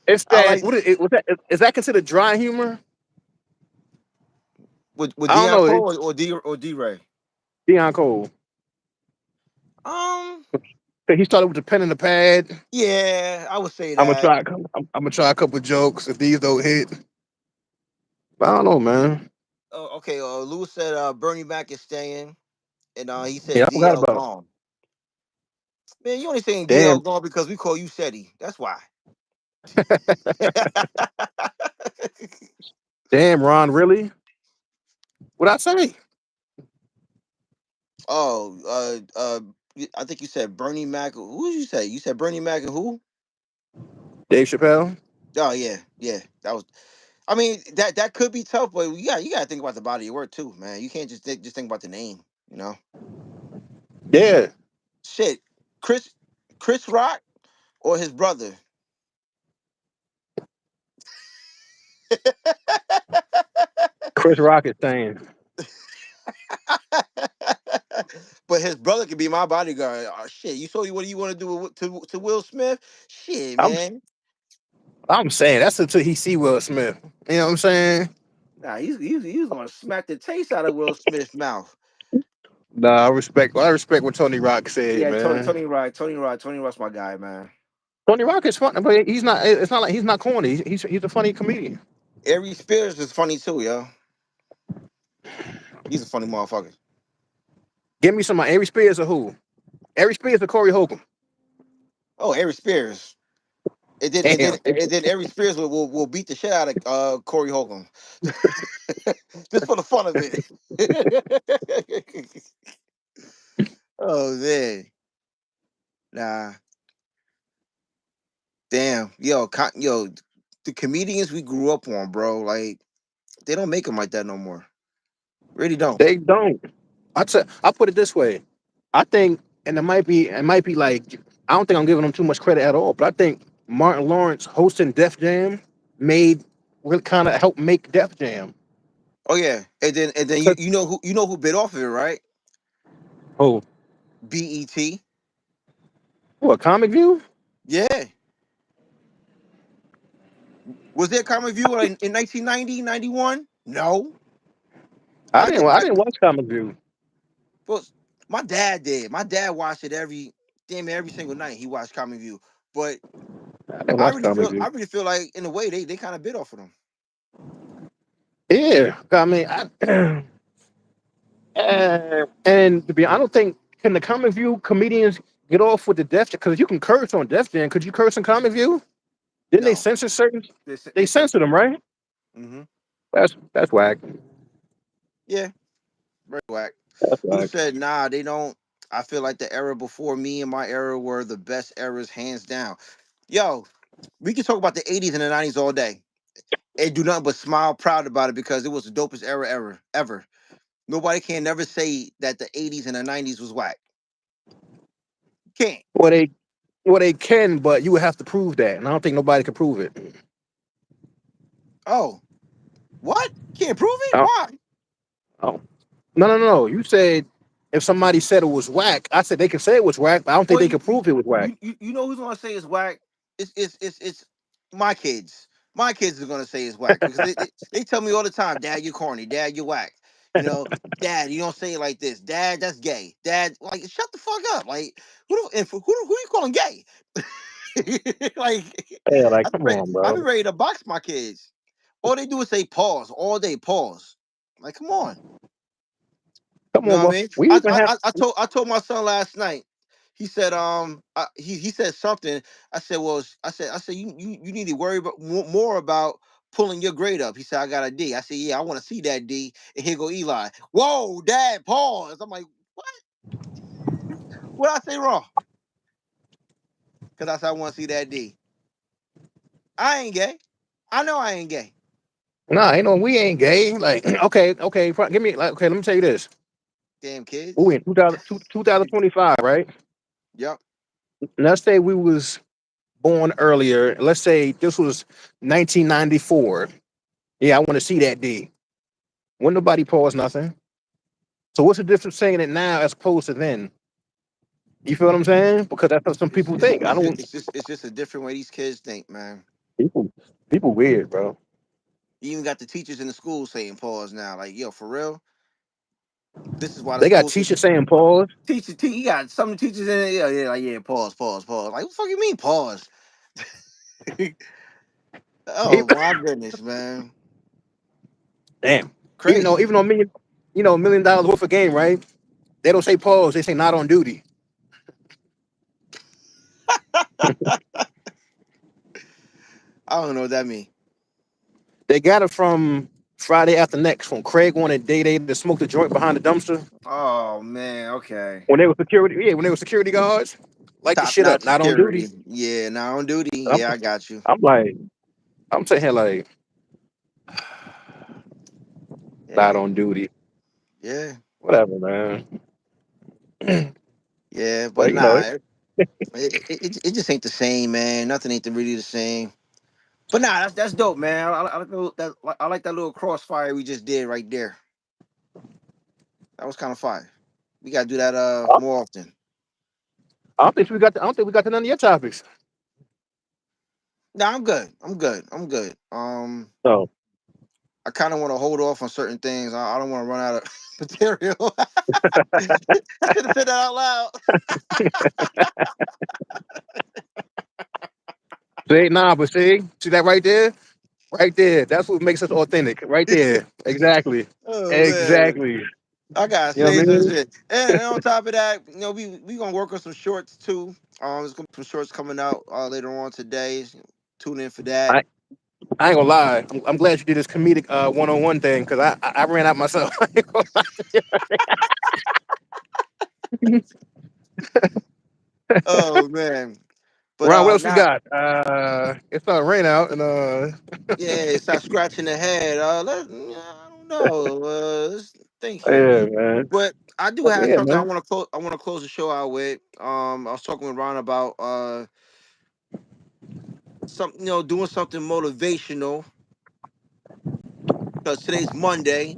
It's I that. like What is, was that? Is that considered dry humor? with I don't Deion know. Cole or D. Ray. Deion Cole. Um. So he started with the pen and the pad. Yeah, I would say I'm gonna that. try. I'm gonna try a couple jokes. If these don't hit, I don't know, man. Okay. Lou said Bernie Mac is staying, and he Yeah, said I forgot DL about. gone. Man, you only saying DL Damn, gone because we call you Seti. That's why. damn, Ron, really? What I say? Oh, I think you said Bernie Mac. Who did you say? You said Bernie Mac and who? Dave Chappelle. Oh yeah, yeah. That was. I mean, that could be tough, but you got to think about the body of work too, man. You can't just think about the name. You know, Yeah, shit. Chris Chris Rock or his brother. Chris Rock is saying. But his brother could be my bodyguard. Oh, shit, you told you what do you want to do to Will Smith? Shit, I'm man. I'm saying that's until he see Will Smith. You know what I'm saying? Nah, he's gonna smack the taste out of Will Smith's mouth. Nah, I respect what Tony Rock said, Yeah, Tony man. Tony Rod, Tony Rod's my guy, man. Tony Rock is funny, but he's not. It's not like he's not corny. He's a funny comedian. Ari Spears is funny too, yo. He's a funny motherfucker. Give me some Ari Spears or who? Ari Spears or Corey Holcomb? Oh, Ari Spears. Damn. And then every Spears will beat the shit out of Corey Holcomb, just for the fun of it. Oh man, nah, damn, yo, the comedians we grew up on, bro, like they don't make them like that no more. Really don't. They don't. I put it this way. I think, and it might be like, I don't think I'm giving them too much credit at all, but I think Martin Lawrence hosting Def Jam made really kind of helped make Def Jam. Oh yeah, and then Because you know who bit off of it, right? oh, BET. what Comic View? Yeah, was there a Comic View in 1990, 91? No, I I didn't. did. I didn't watch Comic View. Well, my dad did. My dad watched it damn near every single night. He watched Comic View, but I didn't watch Comic View. I really feel like in a way they kind of bit off of them. Yeah, I mean, and to be, I don't think can the Comic View comedians get off with the Def Jam because you can curse on Def Jam. Could you curse on Comic View? Didn't they No, censor certain? They they censor censored them, them. right? Hmm. That's whack. Yeah, very whack. That's Who'd have whack. said nah? They don't. I feel like the era before me and my era were the best eras, hands down. Yo, we can talk about the 80s and the 90s all day and do nothing but smile proud about it because it was the dopest era ever. Nobody can never say that the 80s and the 90s was whack. Can't. Well, they can, but you would have to prove that, and I don't think nobody can prove it. Oh, what? Can't prove it? Oh, Why? oh. No. You said if somebody said it was whack, I said they can say it was whack, but I don't think Well, they can prove it was whack. you know who's gonna say it's whack? It's my kids. My kids are gonna say it's whack because they tell me all the time, Dad, you corny. Dad, you whack. You know, Dad, you don't say it like this. Dad, that's gay. Dad, like shut the fuck up. Like who you calling gay? Like Yeah, like come on, I be bro. ready to box my kids. All they do is say pause all day. Pause. Like come on. Come You know on, what I bro. mean? We even have. I told my son last night. He said he said something. I said well I said you need to worry about more about pulling your grade up. He said I got a D. I said yeah I want to see that D. And here go Eli. Whoa, Dad, pause. I'm like what I say wrong? Because I said I want to see that D. I ain't gay. I know I ain't gay. Nah, ain't no, we ain't gay. Like, okay, give me like, okay. Let me tell you this. Damn We kids. in 2025, right? Yep. Let's say we was born earlier. Let's say this was 1994. Yeah, I want to see that D. When nobody pause nothing. So what's the difference saying it now as opposed to then? You feel what I'm saying? Because that's what some people think. I don't. It's just a different way these kids think, man. People, people weird, bro. You even got the teachers in the school saying pause now. Like, yo, for real? This is why the They got school system teachers saying pause. you got some teachers in there, yeah, like yeah, pause, pause, pause. Like, what the fuck you mean pause? Oh my goodness, man. Damn. Crazy. Even though $1 million worth of game, right? They don't say pause. They say not on duty. I don't know what that means. They got it from Friday After Next when Craig wanted Day Day to smoke the joint behind the dumpster Oh man, okay. when they were security. Yeah, when they were security guards, light the Top shit up. notch Not on duty. security. Yeah, now on duty. I'm, Yeah, I got you. I'm like, I'm sitting here like, not Yeah, on duty. yeah, Whatever, man. yeah. But But nah, it just ain't the same, man. Nothing ain't really the same. But nah, that's dope, man. I like that little crossfire we just did right there. That was kind of fire. We gotta do that more often. I don't think we got to none of your topics. Nah, I'm good. I'm good. I'm good. So I kind of want to hold off on certain things. I don't want to run out of material. I should have said that out loud. see that right there, right there. That's what makes us authentic, right there. Exactly, Oh man. exactly. I gotta You know say what I some mean? shit. And on top of that, we gonna work on some shorts too. There's gonna be some shorts coming out later on today. Tune in for that. I, I ain't gonna lie. I'm glad you did this comedic 101 thing because I ran out myself. I ain't gonna lie. Oh man. But Ron, what else we not got? It's not rain out and yeah, stop scratching the head. I don't know. Let's think here. yeah, man. But I do have Yeah, something I man. want to close. I want to close the show out with. I was talking with Ron about something, doing something motivational because today's Monday.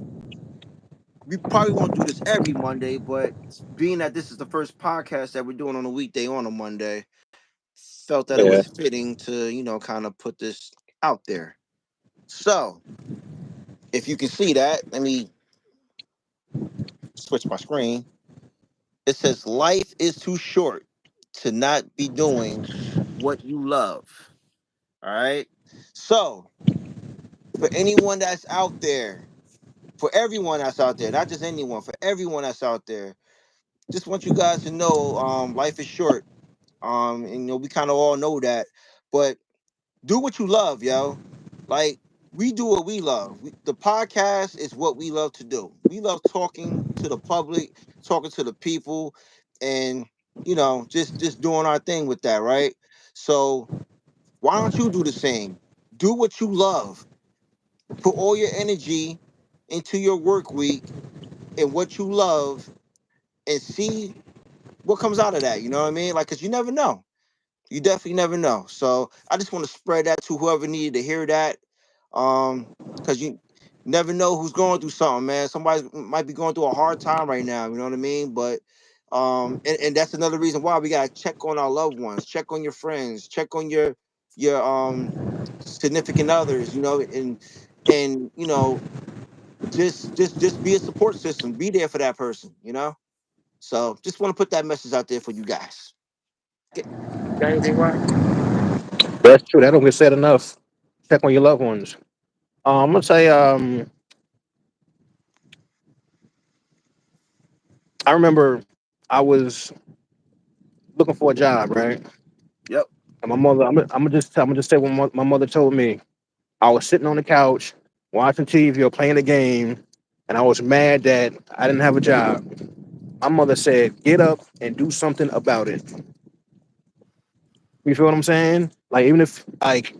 We probably won't do this every Monday, but being that this is the first podcast that we're doing on a weekday on a Monday, felt that it Yeah. was fitting to, kind of put this out there. So, if you can see that, let me switch my screen. It says, life is too short to not be doing what you love. All right. So, for anyone that's out there, for everyone that's out there, not just anyone, for everyone that's out there, just want you guys to know life is short. And we kind of all know that. But do what you love, yo. Like we do what we love. The podcast is what we love to do. We love talking to the public, talking to the people, and just doing our thing with that, right? So why don't you do the same? Do what you love. Put all your energy into your work week and what you love, and see what comes out of that. You know what I mean? Like, cause you never know. You definitely never know. So I just want to spread that to whoever needed to hear that. Because you never know who's going through something, man. Somebody might be going through a hard time right now, you know what I mean? But and that's another reason why we gotta check on our loved ones, check on your friends, check on your significant others, and just be a support system. Be there for that person, you know? So just want to put that message out there for you guys. Got anything, Ron? That's true. That don't get said enough. Check on your loved ones. I'm gonna say, I remember I was looking for a job, right? Yep. And my mother, I'm gonna just say what my mother told me. I was sitting on the couch watching TV or playing a game, and I was mad that I didn't have a job. My mother said, "Get up and do something about it." You feel what I'm saying? Like even if like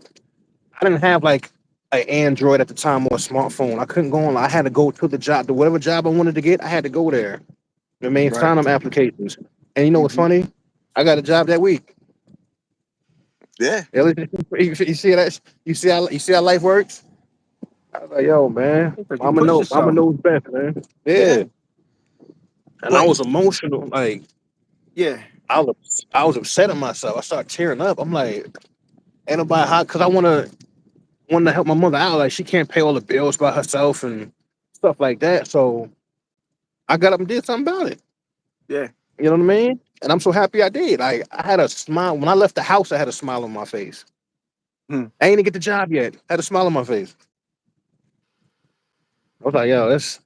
I didn't have like an Android at the time or a smartphone, I couldn't go on. I had to go to the job, to whatever job I wanted to get. I had to go there. You know what I mean, Right. sign them applications. And you know what's Hmm. funny? I got a job that week. Yeah. At least you see that you see how life works. I was like, yo, man, Because you Mama push know, Mama yourself. knows best, man. Yeah. Yeah, and I But was emotional. Like yeah. I was upset at myself. I started tearing up. I'm like, ain't nobody hot because I want to help my mother out. Like she can't pay all the bills by herself and stuff like that. So I got up and did something about it. Yeah. You know what I mean? And I'm so happy I did. Like I had a smile when I left the house. I had a smile on my face. Hmm. I ain't even get the job yet. I had a smile on my face. I was like, yo, that's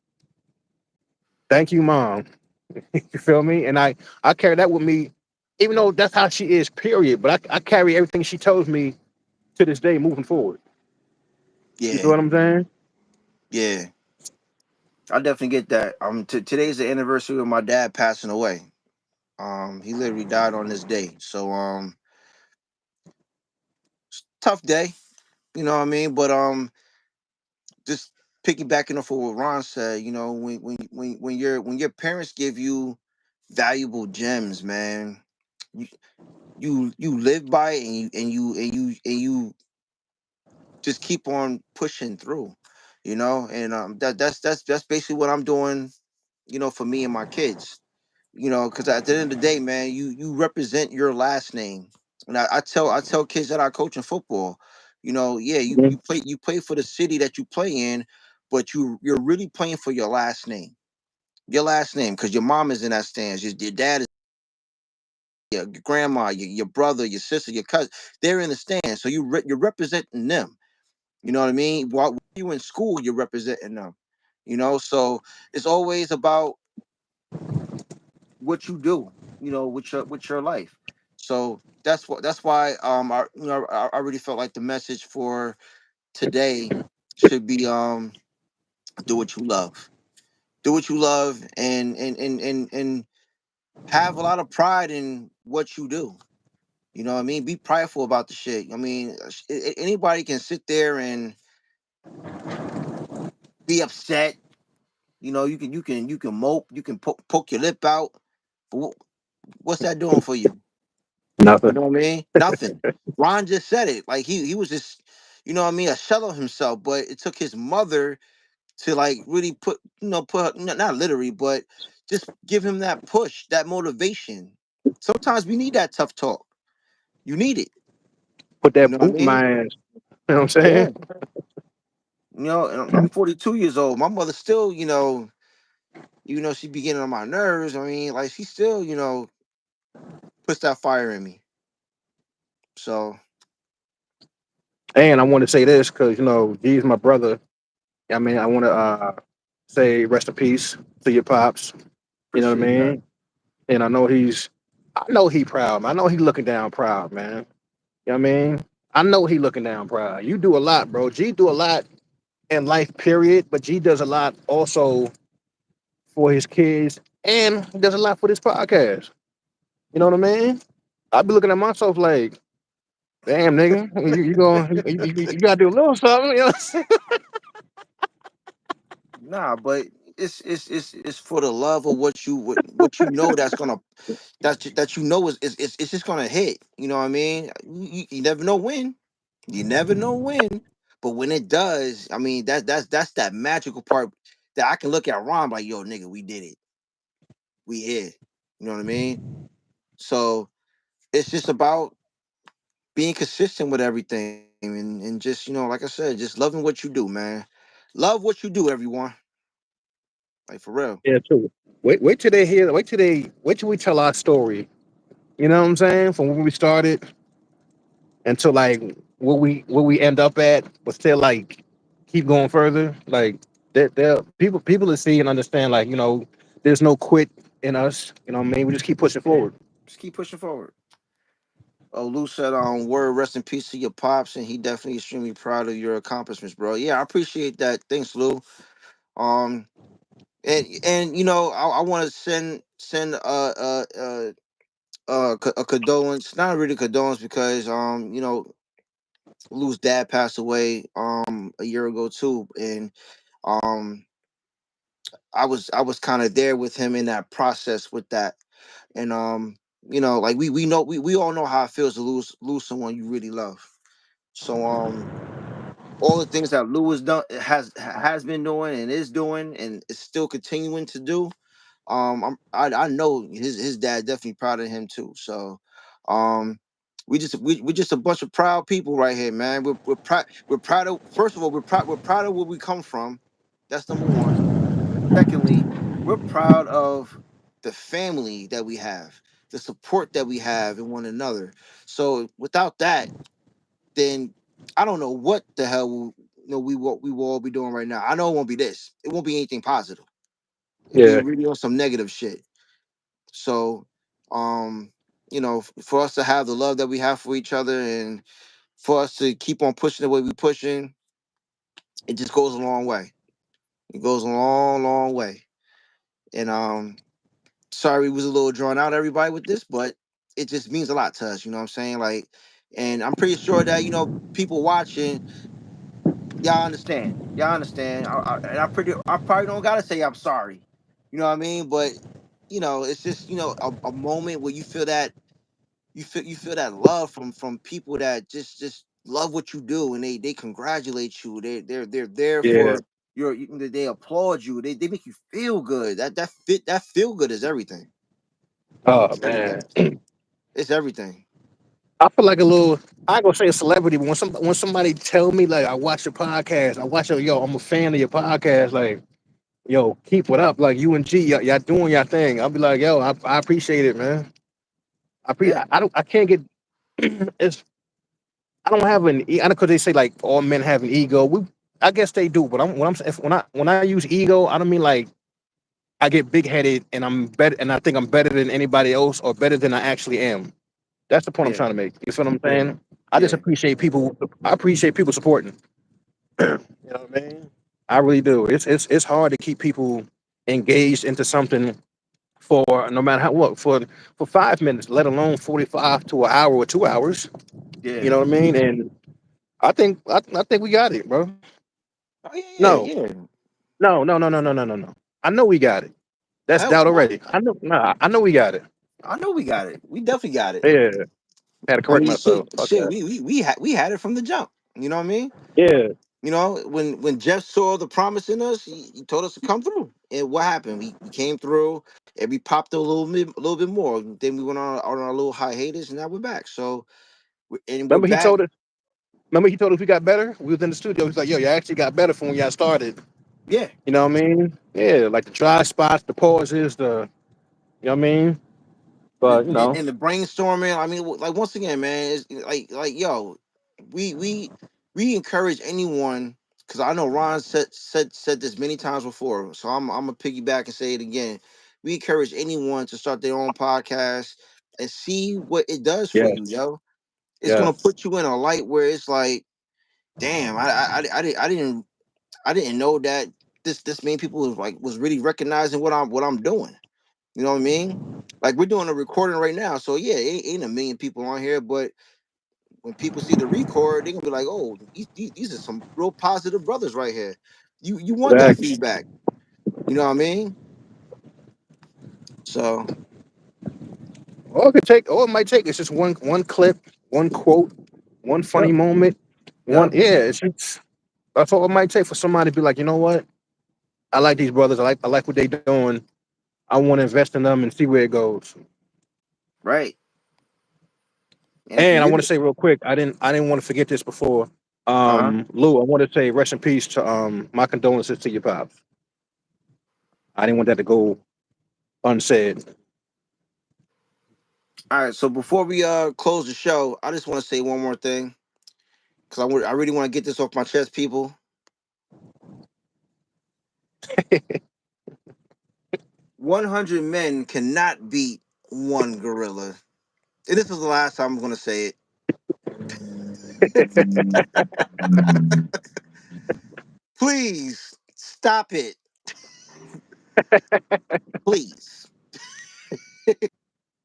thank you, mom. You feel me? And I carry that with me, even though that's how she is. Period. But I carry everything she tells me to this day, moving forward. You feel Yeah. what I'm saying? Yeah. I definitely get that. Today's the anniversary of my dad passing away. He literally died on this day. So tough day, you know what I mean? But just piggybacking off of what Ron said, when your parents give you valuable gems, man, you you live by it, and you just keep on pushing through, and that's basically what I'm doing, for me and my kids, because at the end of the day, man, you represent your last name. And I tell kids that I coach in football, yeah, you play for the city that you play in, but you're really playing for your last name, because your mom is in that stands, your dad is, your grandma, your brother, your sister, your cousin, they're in the stands, so you're representing them. You know what I mean? While you in school, you're representing them. So it's always about what you do, with your life. So that's why I really felt like the message for today should be do what you love. Do what you love, and have a lot of pride in what you do. You know what I mean? Be prideful about the shit. I mean, anybody can sit there and be upset. You can mope, you can poke your lip out. But what's that doing for you? You Nothing. know what I mean? Nothing. Ron just said it. Like he was just, a shell of himself. But it took his mother to like really not literally, but just give him that push, that motivation. Sometimes we need that tough talk. You need it. Put You that know what I boot in mean? my ass. You know what I'm Yeah. saying? And I'm 42 years old. My mother still, even though she be getting on my nerves, I mean, like she still, puts that fire in me. So And I want to say this because he's my brother. I mean, I want to say rest in peace to your pops. You know what I appreciate that. mean? And I know he proud, man. I know he looking down proud, man. You know what I mean? I know he looking down proud. You do a lot, bro. G do a lot in life, period. But G does a lot also for his kids, and he does a lot for this podcast. You know what I mean? I be looking at myself like, damn, nigga, you gotta do a little something. You know what I'm saying? Nah, but it's for the love of what you know that's gonna that you know is it's just gonna hit. You know what I mean? You never know when. You never know when. But when it does, I mean that's that magical part that I can look at Ron like, yo, nigga, we did it. We here. You know what I mean? So it's just about being consistent with everything and just, like I said, just loving what you do, man. Love what you do, everyone. Like for real. Yeah, true. Wait till they hear. Wait till we tell our story. You know what I'm saying? From when we started until like where we end up at, but still like keep going further. Like there people to see and understand. Like there's no quit in us. You know what I mean? We just keep pushing forward. Just keep pushing forward. Oh, Lou said, word, rest in peace to your pops, and he definitely extremely proud of your accomplishments, bro. Yeah, I appreciate that. Thanks, Lou. Um, and I want to send a condolence, not really condolence, because Lou's dad passed away a year ago too, and um I was kind of there with him in that process with that, and like we know we all know how it feels to lose someone you really love. So all the things that Lou has been doing and is doing and is still continuing to do, I know his dad definitely proud of him too. So um we're just a bunch of proud people right here, man. We're proud of, first of all, we're proud of where we come from. That's number one. Secondly, we're proud of the family that we have, the support that we have in one another. So without that, then I don't know what the hell we will all be doing right now. I know it won't be this. It won't be anything positive. It'll be Yeah, really on some negative shit. So, um, for us to have the love that we have for each other and for us to keep on pushing the way we pushing, it just goes a long way. It goes a long, long way. And sorry we was a little drawn out, everybody, with this, but it just means a lot to us. You know what I'm saying? Like, and I'm pretty sure that people watching, y'all understand. Y'all understand. And I probably don't gotta say I'm sorry. You know what I mean? But it's just a moment where you feel that love from people that just love what you do, and they congratulate you. They're there yeah. for they applaud you. They make you feel good. That feel good is everything. Oh It's man, everything. It's everything. I feel like a little. I ain't gonna say a celebrity, but when somebody tell me like I watch your podcast, I watch your yo, I'm a fan of your podcast. Like yo, keep it up. Like you and G, y'all doing your thing. I'll be like yo, I appreciate it, man. Yeah. I don't I can't get it's I don't have an I know because they say like all men have an ego. I guess they do, but when I use ego, I don't mean like I get big headed and I'm better and I think I'm better than anybody else or better than I actually am. That's the point I'm Yeah, trying to make. You feel what I'm saying? I just yeah, appreciate people. I appreciate people supporting. You know what I mean? I really do. It's hard to keep people engaged into something for no matter how what for 5 minutes, let alone 45 to an hour or 2 hours. You yeah. know what I mean? And I think we got it, bro. Oh yeah, No, yeah, yeah. no. I know we got it. That's Hell, doubt come on. already. I know. Nah, I know we got it. I know we got it. We definitely got it. Yeah, had to I correct mean, myself. shit, Fuck shit. that. We had it from the jump. You know what I mean? Yeah, You know, when Jeff saw the promise in us, he told us to come through. And what happened? We came through and we popped a little bit more. Then we went on our little hiatus, and now we're back. So and we're remember he back. told us. Remember he told us we got better. We was in the studio. He's like, "Yo, you actually got better from when y'all started." Yeah. You know what I mean? Yeah, like the dry spots, the pauses, the you know what I mean. But you know, And the brainstorming. I mean, like once again, man, it's like yo, we we we encourage anyone because I know Ron said this many times before. So I'm gonna piggyback and say it again. We encourage anyone to start their own podcast and see what it does for yes, you, yo. It's gonna yes, put you in a light where it's like, damn, I didn't know that this many people was really recognizing what I'm doing. You know what I mean? Like we're doing a recording right now, so yeah, ain't a million people on here, but when people see the record, they're gonna be like, "Oh, these are some real positive brothers right here." You want that exactly. feedback, you know what I mean? So All it might take is just one clip, one quote, one funny yep, moment, one yep, yeah. It's that's all it might take for somebody to be like, you know what? I like these brothers. I like what they doing. I want to invest in them and see where it goes. right. And if And I you're want to the say real quick, I didn't want to forget this before. uh huh. Lou, I want to say rest in peace to my condolences to your pops. I didn't want that to go unsaid. All right, so before we close the show, I just want to say one more thing because I really want to get this off my chest, people. 100 men cannot beat one gorilla. And this is the last time I'm gonna say it. Please stop it. Please.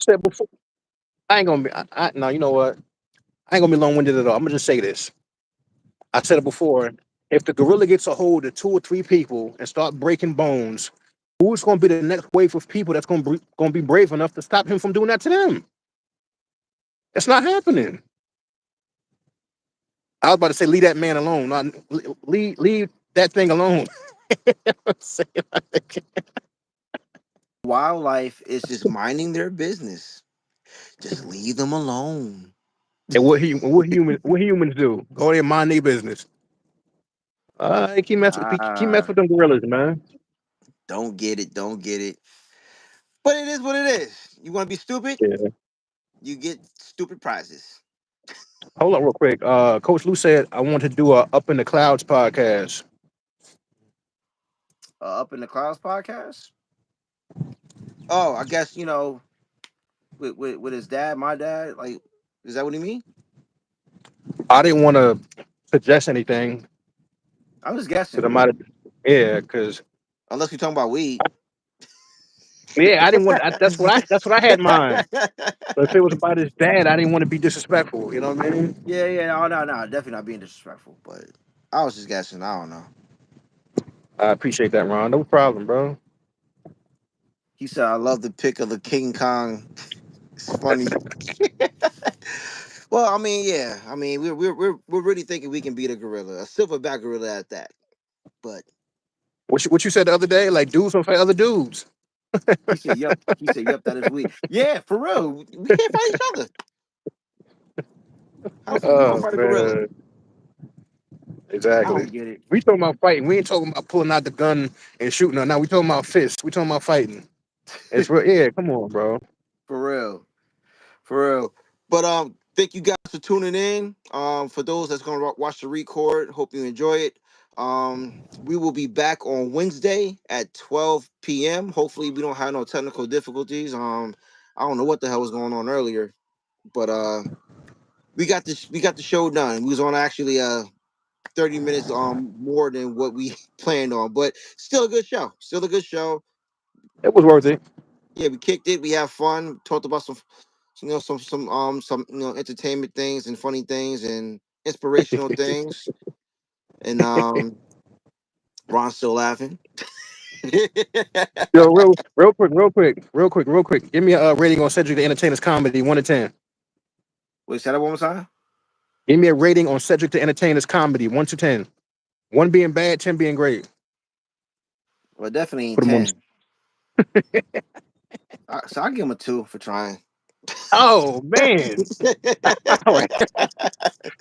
Said before, I ain't gonna be. No, you know what? I ain't gonna be long winded at all. I'm gonna just say this. I said it before. If the gorilla gets a hold of two or three people and start breaking bones, who's gonna be the next wave of people that's gonna be brave enough to stop him from doing that to them? It's not happening. I was about to say, leave that man alone. Not, leave that thing alone. Say it like- Wildlife is just minding their business. Just leave them alone. and what humans do? Go there and mind their business. Keep mess Ah, with them gorillas, man. don't get it. Don't get it. But it is what it is. You want to be stupid? Yeah. You get stupid prizes. Hold on, real quick. Coach Lou said I want to do a Up in the Clouds podcast. Up in the Clouds podcast. Oh, I guess with his dad, my dad. Like, is that what he mean? I didn't want to suggest anything I'm just because I guessing. might have. Yeah, because Unless we're talking about weed. yeah, I didn't want. That's what I had in mind. But if it was about his dad, I didn't want to be disrespectful. You know what I mean? Yeah, yeah, no, definitely not being disrespectful, but I was just guessing. I don't know. I appreciate that, Ron. No problem, bro. He said, "I love the pic of the King Kong." It's funny. Well, I mean, yeah, I mean, we're really thinking we can beat a gorilla, a silverback gorilla at that. But What you said the other day? Like dudes don't fight other dudes. he said, "Yep." He said, "Yep, that is we." Yeah, for real. We can't fight each other. How the fuck we gonna Oh fight a gorilla? man, I exactly. don't get it. We talking about fighting. We ain't talking about pulling out the gun and shooting. Now we talking about fists. We talking about fighting. It's real. Yeah, come on, bro. For real, for real. But thank you guys for tuning in. For those that's gonna watch the record, hope you enjoy it. We will be back on Wednesday at 12 p.m. Hopefully, we don't have no technical difficulties. I don't know what the hell was going on earlier, but we got the show done. We was on actually 30 minutes more than what we planned on, but still a good show. Still a good show. It was worth it. Yeah, we kicked it. We had fun. Talked about some entertainment things and funny things and inspirational things. And Ron's still laughing. Yo, real quick. Give me a rating on Cedric the Entertainer's comedy, 1 to 10. Wait, say that one more time. Give me a rating on Cedric the Entertainer's comedy, 1 to 10. One being bad, 10 being great. Well, definitely ain't Put him on. 10. So I give him a 2 for trying. Oh man! All right,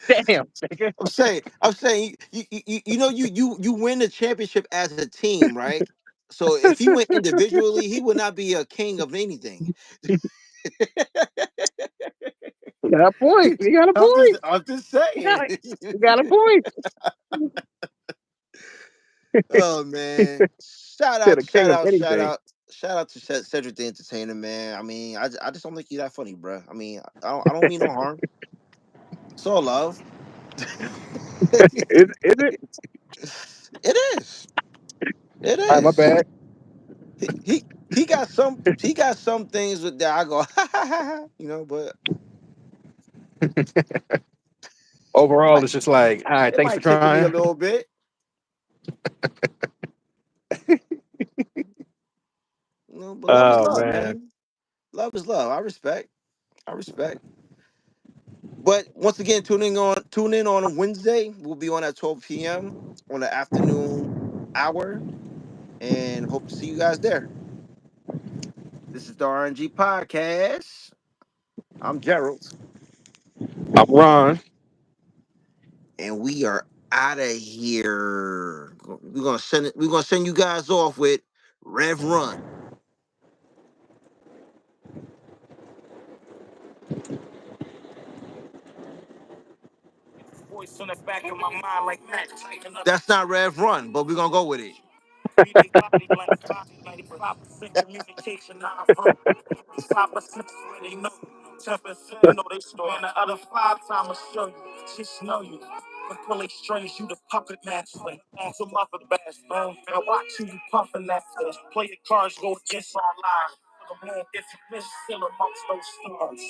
damn, nigga. I'm saying, you win the championship as a team, right? So if he went individually, he would not be a king of anything. You got a point. You got a point. I'm just You got saying. it. You got a point. Oh man! Shout Said out! a king Shout of out! Shout anything. out! Shout out to Cedric the Entertainer, man. I mean, I just don't think you that funny, bro. I mean, I don't mean no harm. It's all love. Is it? It is. It All right, my is. bad. He got some things with that I go but Overall, might it's just like, all right, it thanks for might tickle me a trying. little bit. But love is Oh love, man, man. Love is love. I respect. I respect. But once again, tune in on Wednesday. We'll be on at 12 p.m. on the afternoon hour, and hope to see you guys there. This is the R&G Podcast. I'm Gerald, I'm Ron. and we are out of here. We're gonna send you guys off with Rev Run. Voice on the back of my mind like that. That's not Rev Run, but we're gonna go with it. We be body like 95% communication, not verbal. 5% where they know. 10% know they store. And the other 5 times show you. Just know you. But pulling strings, you the puppet master. Some other best, man. And watch who you puffin' after. Play your cards, go against all lies. For the man, if you miss, still amongst those stars.